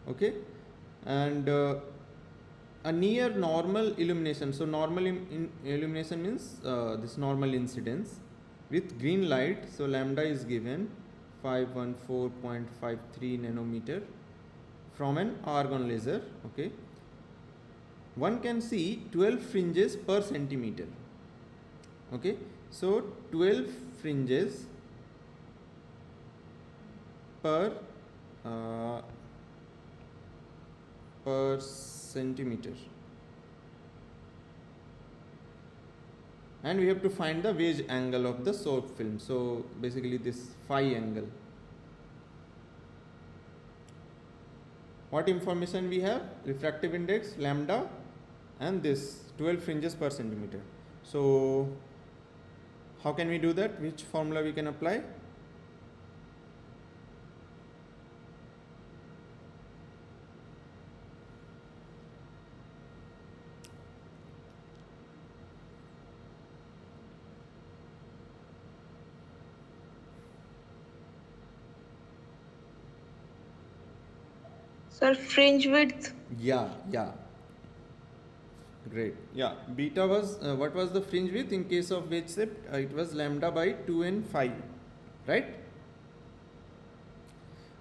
okay? And a near normal illumination, so normal illumination means this normal incidence with green light, so lambda is given 514.53 nanometer from an argon laser, okay? One can see 12 fringes per centimeter, okay? So 12 fringes per centimeter, and we have to find the wedge angle of the soap film, so basically this phi angle. What information we have? Refractive index, lambda, and this 12 fringes per centimeter. So how can we do that? Which formula we can apply? Sir, fringe width. Yeah. Great. Yeah, beta was, what was the fringe width in case of wedge shaped? It was lambda by 2 and 5, right?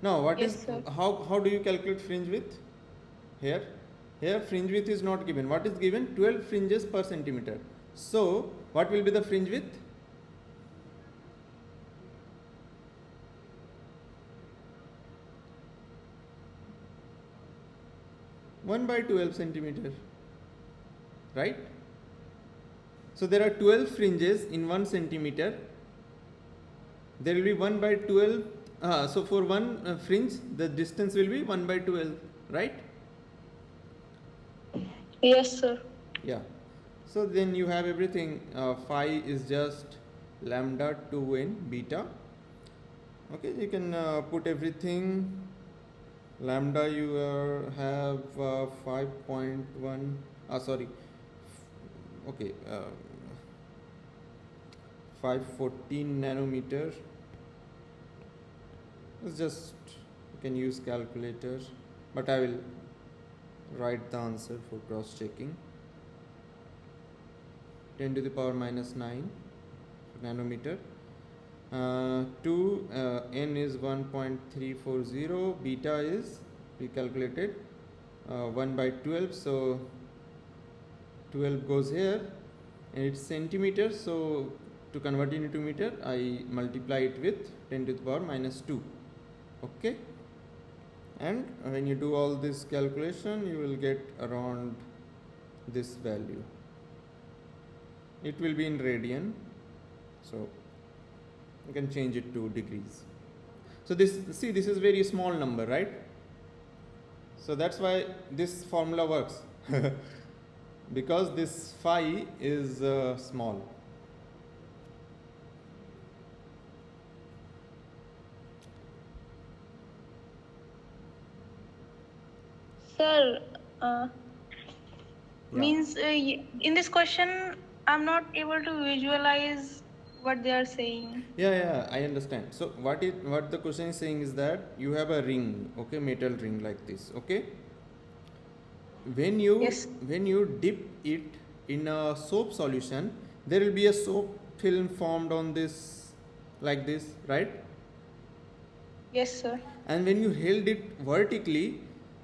Now what Yes, is, sir. how do you calculate fringe width? Here fringe width is not given. What is given? 12 fringes per centimeter. So what will be the fringe width? 1 by 12 centimeter, right? So there are 12 fringes in 1 centimeter. There will be 1 by 12. So for one fringe, the distance will be 1 by 12, right? Yes, sir. Yeah. So then you have everything. Phi is just lambda 2n beta. Okay, you can put everything. Lambda you have 5.1. Sorry. Okay. 514 nanometer. It's just you can use calculator, but I will write the answer for cross checking. 10 to the power minus 9 nanometer. 2 n is 1.340, beta is, we calculated 1 by 12, so 12 goes here, and it's centimeters, so to convert it into meter I multiply it with 10 to the power minus 2. Okay, and when you do all this calculation you will get around this value. It will be in radian, so you can change it to degrees. So this, see, this is very small number, right? So that's why this formula works because this phi is small. Sir, Yeah. means in this question, I'm not able to visualize what they are saying. Yeah, I understand. So what the question is saying is that you have a ring, okay, metal ring like this, okay? When Yes. you dip it in a soap solution, there will be a soap film formed on this, like this, right? Yes, sir. And when you held it vertically,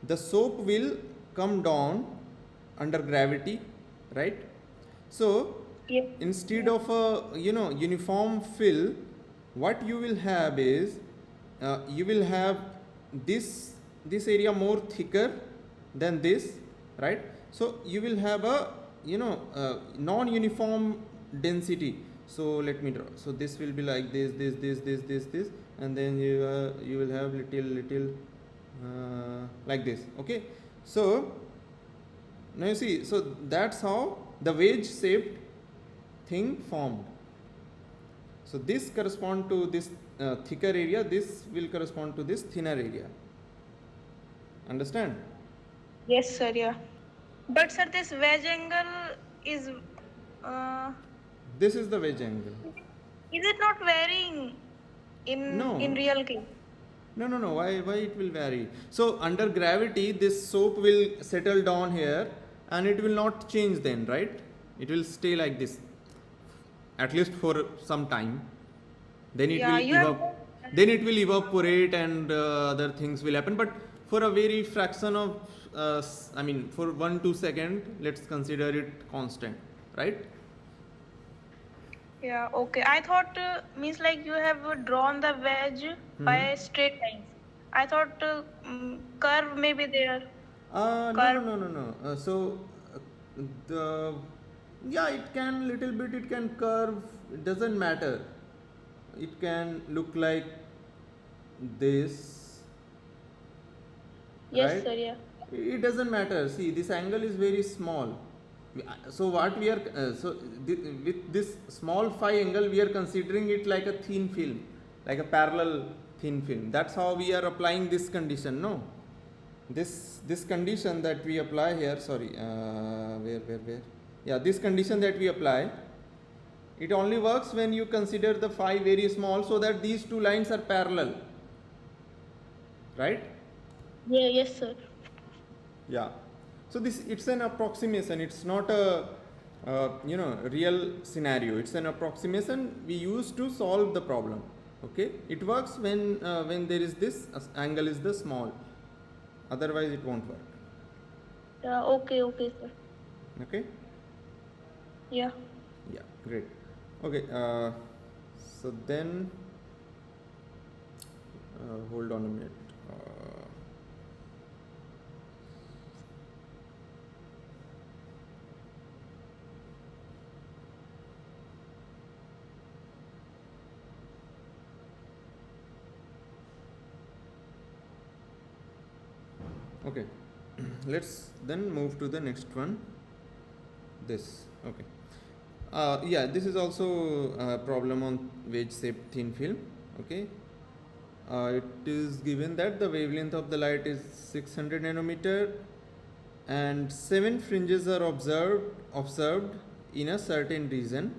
the soap will come down under gravity, right? So Yes. instead of a uniform fill, what you will have is you will have this area more thicker than this, right? So you will have a non-uniform density. So let me draw. So this will be like this, and then you will have little like this. Okay, so now you see, so that's how the wedge shaped thing formed. So this correspond to this thicker area, this will correspond to this thinner area. Understand? Yes, sir. Yeah. But sir, this wedge angle is This is the wedge angle. is it not varying in No. real case? No. Why it will vary? So under gravity, this soap will settle down here, and it will not change then, right? It will stay like this, at least for some time. Then it Yeah, will you have. then it will evaporate, and other things will happen. But for a very fraction of, for 1-2 second, let's consider it constant, right? Yeah. Okay. I thought means like you have drawn the wedge by straight lines. I thought curve may be there. Curve. No. So the yeah, it can little bit. It can curve. It doesn't matter. It can look like this, Yes, right? sir. Yeah. It doesn't matter. See, this angle is very small. So what we are with this small phi angle, we are considering it like a thin film, like a parallel thin film. That's how we are applying this condition. No, this condition that we apply here. Sorry, where? Yeah, this condition that we apply. It only works when you consider the phi very small, so that these two lines are parallel, right? Yeah. Yes, sir. Yeah. So this, it's an approximation. It's not a real scenario. It's an approximation we use to solve the problem. Okay. It works when there is this angle is the small. Otherwise, it won't work. Yeah. Okay. Okay, sir. Okay. Yeah. Yeah. Great. Okay. So then, hold on a minute. Okay, let's then move to the next one. This, okay. Yeah, this is also a problem on wedge shaped thin film. Okay, it is given that the wavelength of the light is 600 nanometer and 7 fringes are observed in a certain region.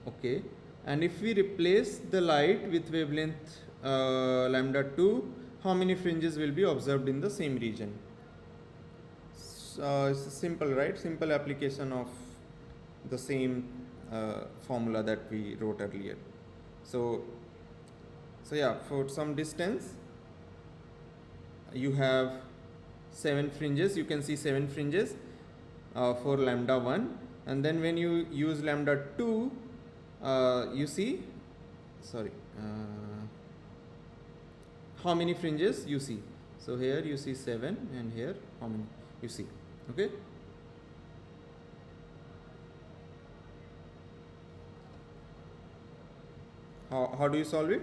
Okay, and if we replace the light with wavelength lambda 2, how many fringes will be observed in the same region? It's simple, right? Simple application of the same formula that we wrote earlier. So yeah, for some distance you have 7 fringes. You can see 7 fringes for lambda 1, and then when you use lambda 2, you see, sorry, how many fringes you see. So here you see 7, and here how many you see. Okay, how do you solve it?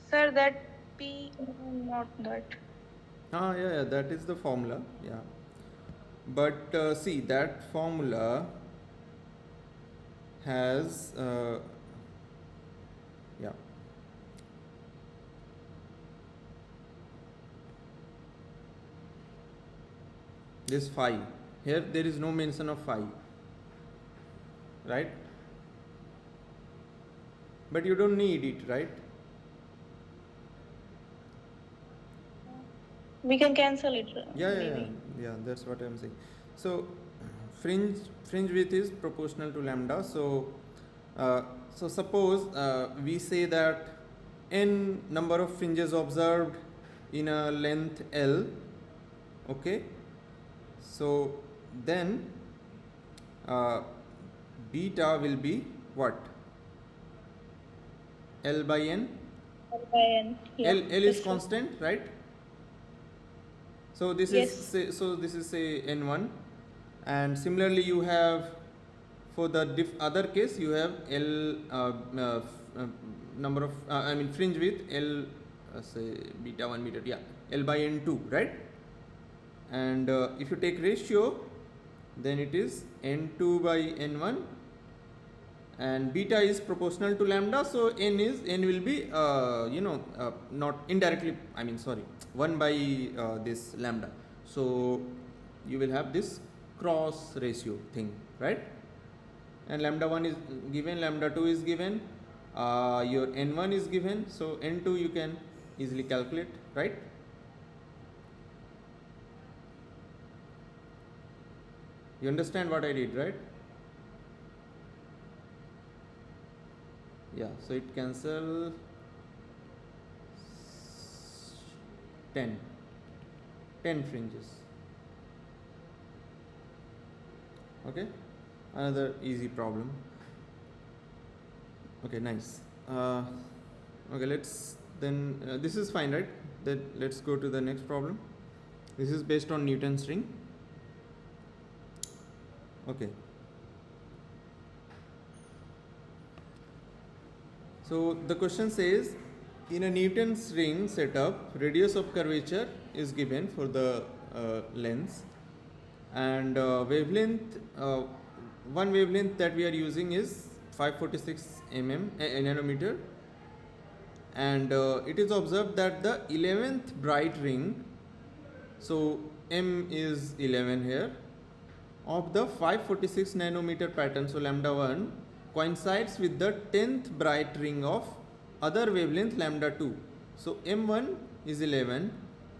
Sir, that P, not that. Yeah, that is the formula. Yeah, but see, that formula has yeah, this phi. Here there is no mention of phi, right? But you don't need it, right? We can cancel it. Yeah, that's what I'm saying. So fringe width is proportional to lambda. So so suppose we say that n number of fringes observed in a length L. Okay, so then beta will be what? L by n. L by n. Yeah. L is constant, right? So this Yes. is this is say n1, and similarly you have for the other case you have L number of I mean fringe width L say beta 1 beta 2, yeah, L by n2, right? And if you take ratio, then it is n2 by n1, and beta is proportional to lambda, so n will be not indirectly, I mean sorry, 1 by this lambda, so you will have this cross ratio thing, right? And lambda 1 is given, lambda 2 is given, your n1 is given, so n2 you can easily calculate, right? You understand what I did, right? Yeah, so it cancel 10 fringes. Okay, another easy problem. Okay, nice. Okay, let's then this is fine, right? Then let's go to the next problem. This is based on Newton's ring. Okay, so the question says, in a Newton's ring setup, radius of curvature is given for the lens, and wavelength, one wavelength that we are using is 546 nanometer, and it is observed that the 11th bright ring, so m is 11 here, of the 546 nanometer pattern, so lambda 1, coincides with the 10th bright ring of other wavelength lambda 2. So m1 is 11,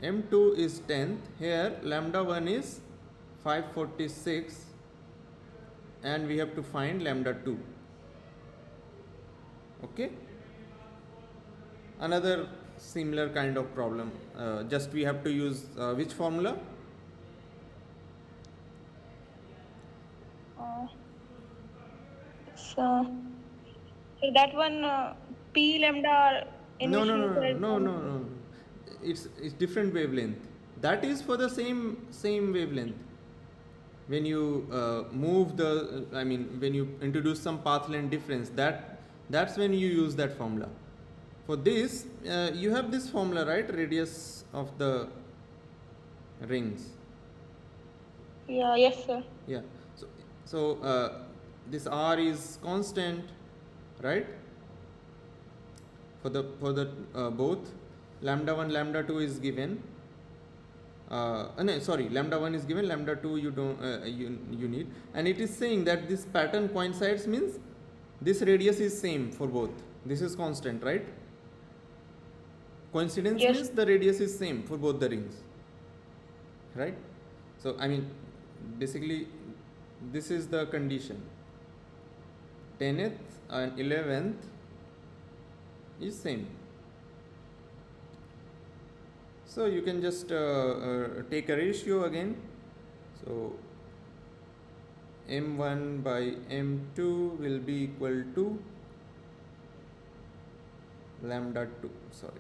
m2 is 10th, here lambda 1 is 546, and we have to find lambda 2. Okay, another similar kind of problem, just we have to use which formula? So that one P lambda No, initially said. it's different wavelength. that is for the same wavelength. When you move the, I mean, when you introduce some path length difference, that's when you use that formula. For this, you have this formula, right? Radius of the rings. Yeah, yes, sir. Yeah. So this r is constant, right? For the both lambda 1 lambda 2 is given. No, sorry, lambda 1 is given, lambda 2 you don't you need, and it is saying that this pattern coincides, means this radius is same for both. This is constant, right? Coincidence Yes. means the radius is same for both the rings, right? So I mean, basically this is the condition. 10th and 11th is same. So you can just take a ratio again. So m1 by m2 will be equal to lambda 2, sorry,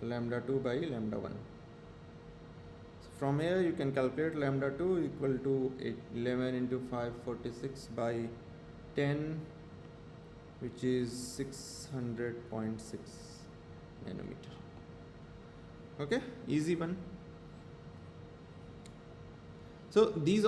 lambda 2 by lambda 1. So from here you can calculate lambda 2 equal to 11 into 546 by 10, which is 600.6 nanometer. Okay, easy one. So these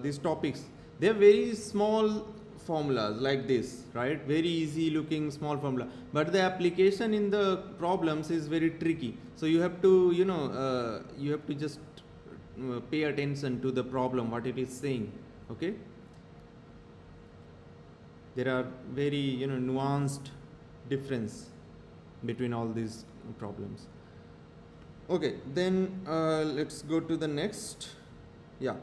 these topics, they are very small formulas like this, right? Very easy looking small formula, but the application in the problems is very tricky. So you have to you have to just pay attention to the problem, what it is saying. Okay, there are very nuanced difference between all these problems. Okay, then let's go to the next. Yeah,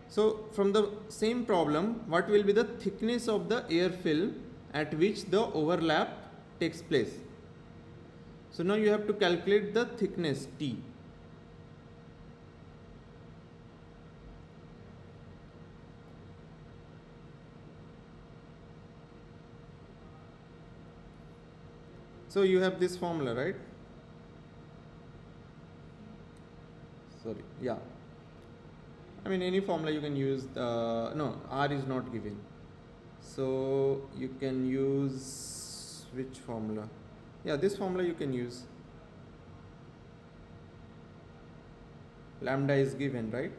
so from the same problem, what will be the thickness of the air film at which the overlap takes place? So now you have to calculate the thickness T. So you have this formula, right? Sorry, yeah. I mean, any formula you can use. No, R is not given. So you can use which formula? Yeah, this formula you can use. Lambda is given, right?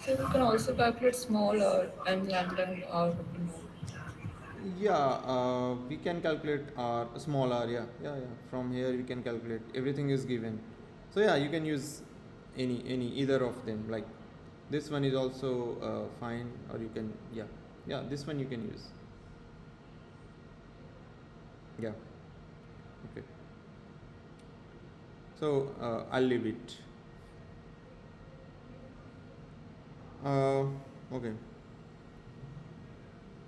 So we can also calculate small r and lambda and r. Yeah, we can calculate r, small r. Yeah. From here we can calculate. Everything is given. So yeah, you can use any either of them. Like this one is also fine, or you can this one you can use. Yeah. Okay. So I'll leave it. Okay.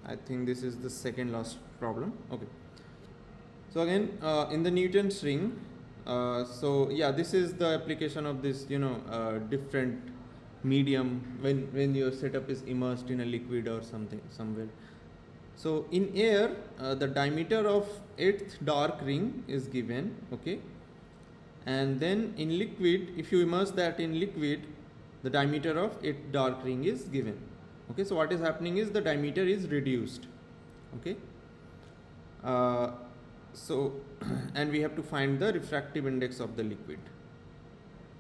I think this is the second last problem. Okay. So again, in the Newton's ring, so yeah, this is the application of this, different medium when your setup is immersed in a liquid or something somewhere. So in air, the diameter of 8th dark ring is given, okay, and then in liquid, if you immerse that in liquid, the diameter of 8th dark ring is given. Okay, so what is happening is the diameter is reduced. Okay, so and we have to find the refractive index of the liquid.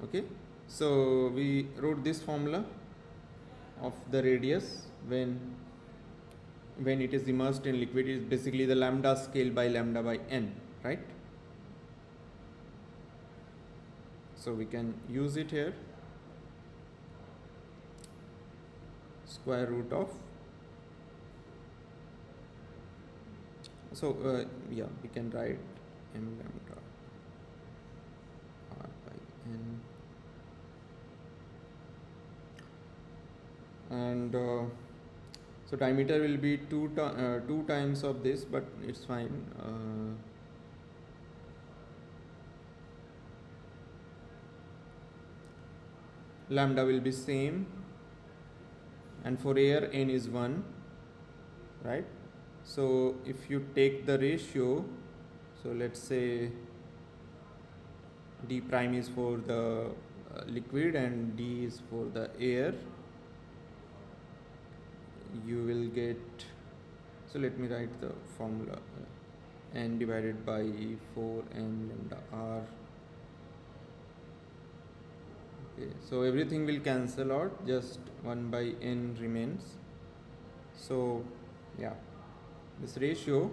Okay, so we wrote this formula of the radius when it is immersed in liquid is basically the lambda scale by lambda by n, right? So we can use it here. Square root of, so yeah, we can write m lambda r by n, and so diameter will be 2 times of this, but it's fine. lambda will be same, and for air n is 1, right? So if you take the ratio, so let's say d prime is for the liquid and d is for the air, you will get, so let me write the formula, n divided by 4n lambda r. Okay, so everything will cancel out, just 1 by n remains. So yeah, this ratio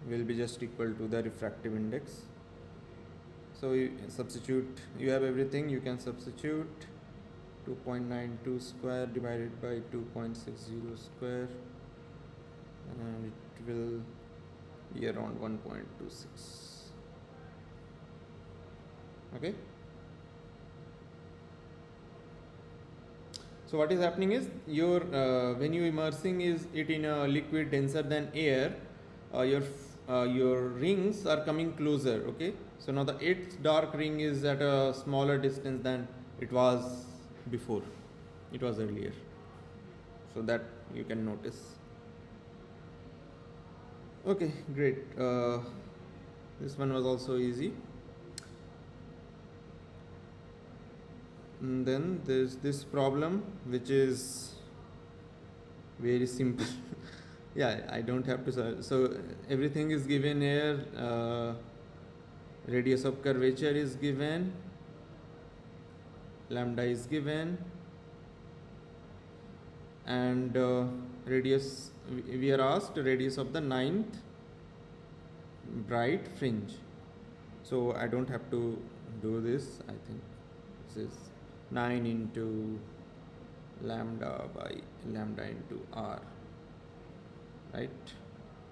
will be just equal to the refractive index. So you substitute, you have everything, you can substitute 2.92 square divided by 2.60 square, and it will be around 1.26. Okay. So what is happening is, your when you immersing is it in a liquid denser than air, your rings are coming closer. Okay, so now the 8th dark ring is at a smaller distance than it was before, it was earlier, so that you can notice. Okay, great. This one was also easy. And then there's this problem which is very simple. Yeah, I don't have to solve. So everything is given here. Radius of curvature is given, lambda is given, and radius, we are asked radius of the 9th bright fringe. So I don't have to do this. I think this is 9 into lambda by lambda into r, right?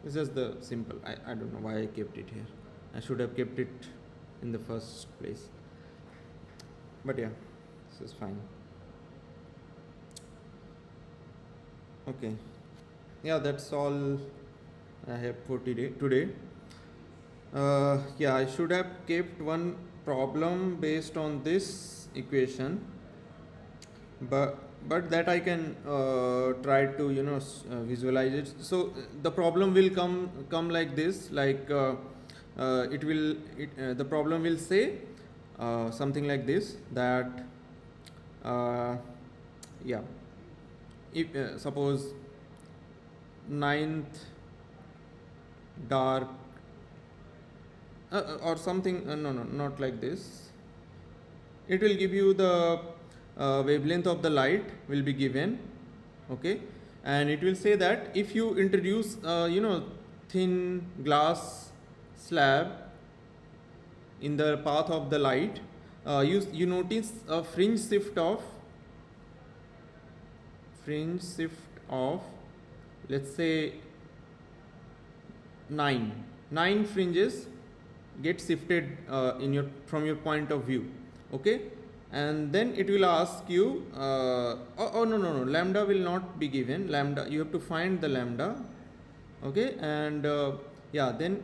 This is the simple. I don't know why I kept it here. I should have kept it in the first place, but yeah, this is fine. Okay, yeah, that's all I have for today. Yeah, I should have kept one problem based on this equation, but that I can try to visualize it. So the problem will come like this, like the problem will say something like this, that yeah, if suppose 9th dark or something, no, not like this. It will give you the wavelength of the light will be given, okay, and it will say that if you introduce thin glass slab in the path of the light, you notice a fringe shift of let's say 9 fringes get shifted from your point of view, okay, and then it will ask you no, lambda will not be given. Lambda, you have to find the lambda, okay, and yeah, then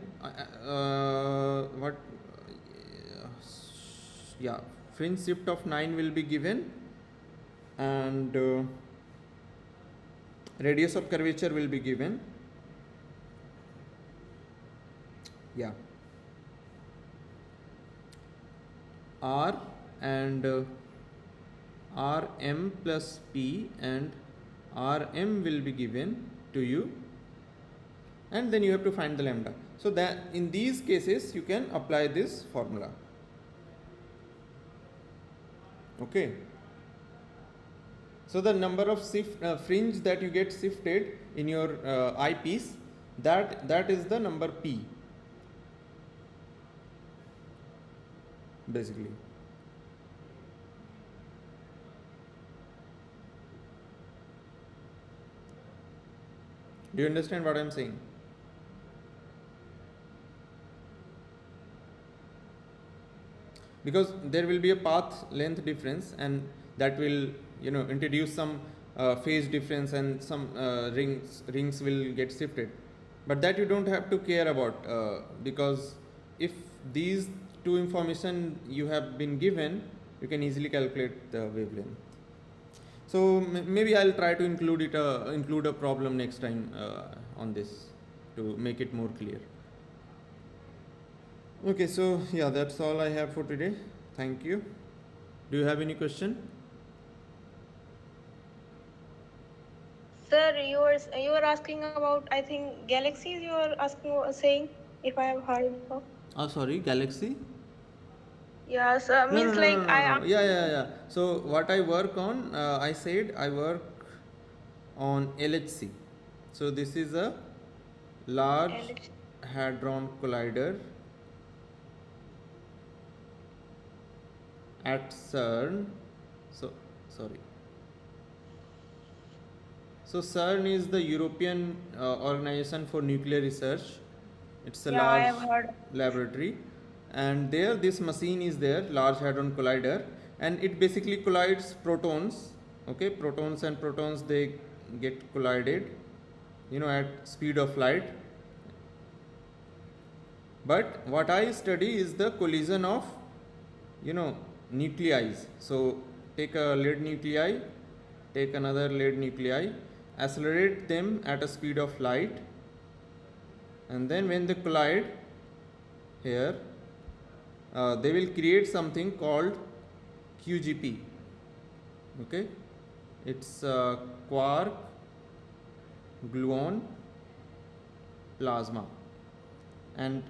fringe shift of 9 will be given, and radius of curvature will be given. Yeah, r and rm plus p and rm will be given to you, and then you have to find the lambda. So that in these cases you can apply this formula, okay. So the number of fringe that you get shifted in your eyepiece, that is the number p, basically. Do you understand what I am saying? Because there will be a path length difference, and that will introduce some phase difference, and some rings will get shifted. but that you don't have to care about, because if these two information you have been given, you can easily calculate the wavelength. So maybe I'll try to include a problem next time on this to make it more clear. Okay, so yeah, that's all I have for today. Thank you. Do you have any question? Sir, you were asking about, I think, galaxies. You were saying, if I have heard of. Oh, sorry, galaxy. Yeah, sir. No, no, Means no, like no, I no, no. asked Yeah, you. yeah, yeah. So what I work on, I said I work on LHC. So this is a large And hadron collider at CERN. So sorry. So CERN is the European Organization for Nuclear Research. It's a yeah, I large have heard. laboratory, and there this machine is there, Large Hadron Collider, and it basically collides protons. Okay, protons and protons, they get collided, at speed of light. But what I study is the collision of, nuclei. So take a lead nuclei, take another lead nuclei, accelerate them at a speed of light, and then when they collide here, they will create something called QGP. Okay, it's quark gluon plasma, and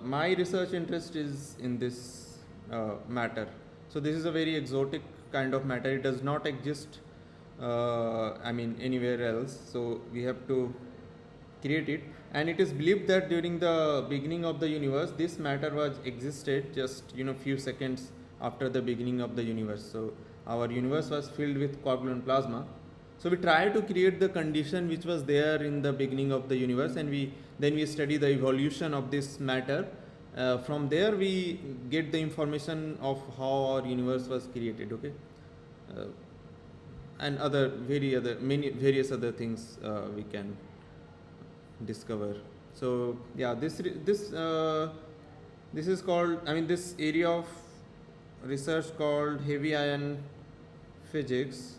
my research interest is in this matter. So this is a very exotic kind of matter. It does not exist anywhere else, so we have to create it. And it is believed that during the beginning of the universe, this matter was existed just few seconds after the beginning of the universe. So our universe was filled with quark gluon plasma. So we try to create the condition which was there in the beginning of the universe, and we study the evolution of this matter. From there we get the information of how our universe was created. Okay, and many various other things we can discover. So yeah, this is called, this area of research called heavy ion physics.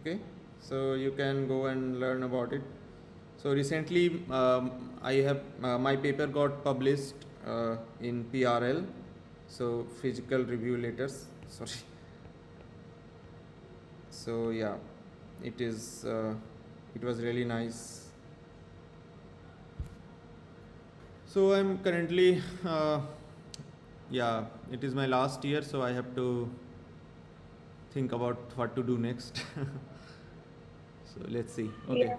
Okay, so you can go and learn about it. So recently I have my paper got published in PRL, so Physical Review Letters, sorry. So yeah, it was really nice. So I'm currently it is my last year, so I have to think about what to do next. So let's see. Okay. Yeah.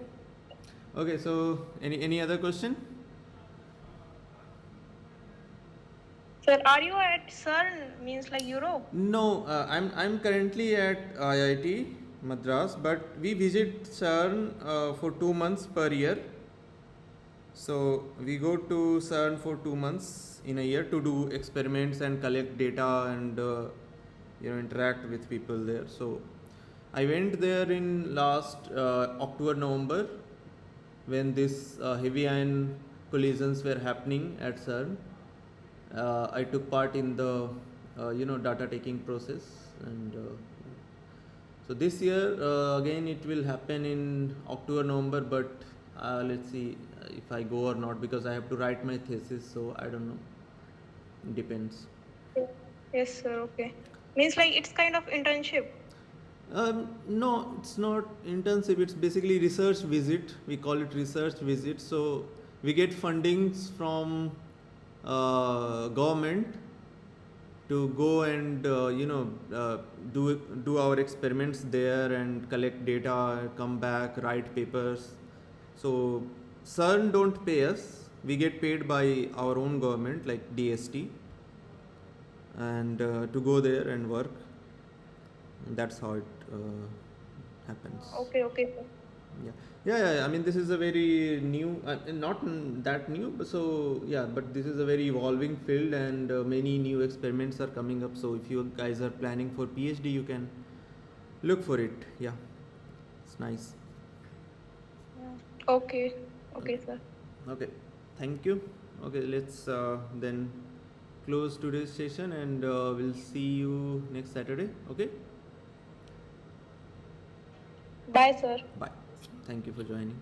Okay, so any other question? Sir, are you at CERN? Means like Europe? No, I'm currently at IIT Madras, but we visit CERN for 2 months per year. So we go to CERN for 2 months in a year to do experiments and collect data and interact with people there. So I went there in last October, November, when this heavy ion collisions were happening at CERN. I took part in the data taking process, and so this year again it will happen in October, November, but let's see if I go or not, because I have to write my thesis, so I don't know. Depends. Yes, sir. Okay. Means like it's kind of internship. No, it's not internship. It's basically research visit. We call it research visit. So we get fundings from government to go and do our experiments there and collect data, come back, write papers. So CERN don't pay us. We get paid by our own government, like DST, and to go there and work. That's how it happens. Okay, okay, sir. Yeah. This is a very new, not that new, but but this is a very evolving field, and many new experiments are coming up. So if you guys are planning for PhD, you can look for it. Yeah, it's nice. Okay. Okay, sir. Okay, thank you. Okay, let's then close today's session, and we'll see you next Saturday. Okay, Bye, sir. bye. Thank you for joining.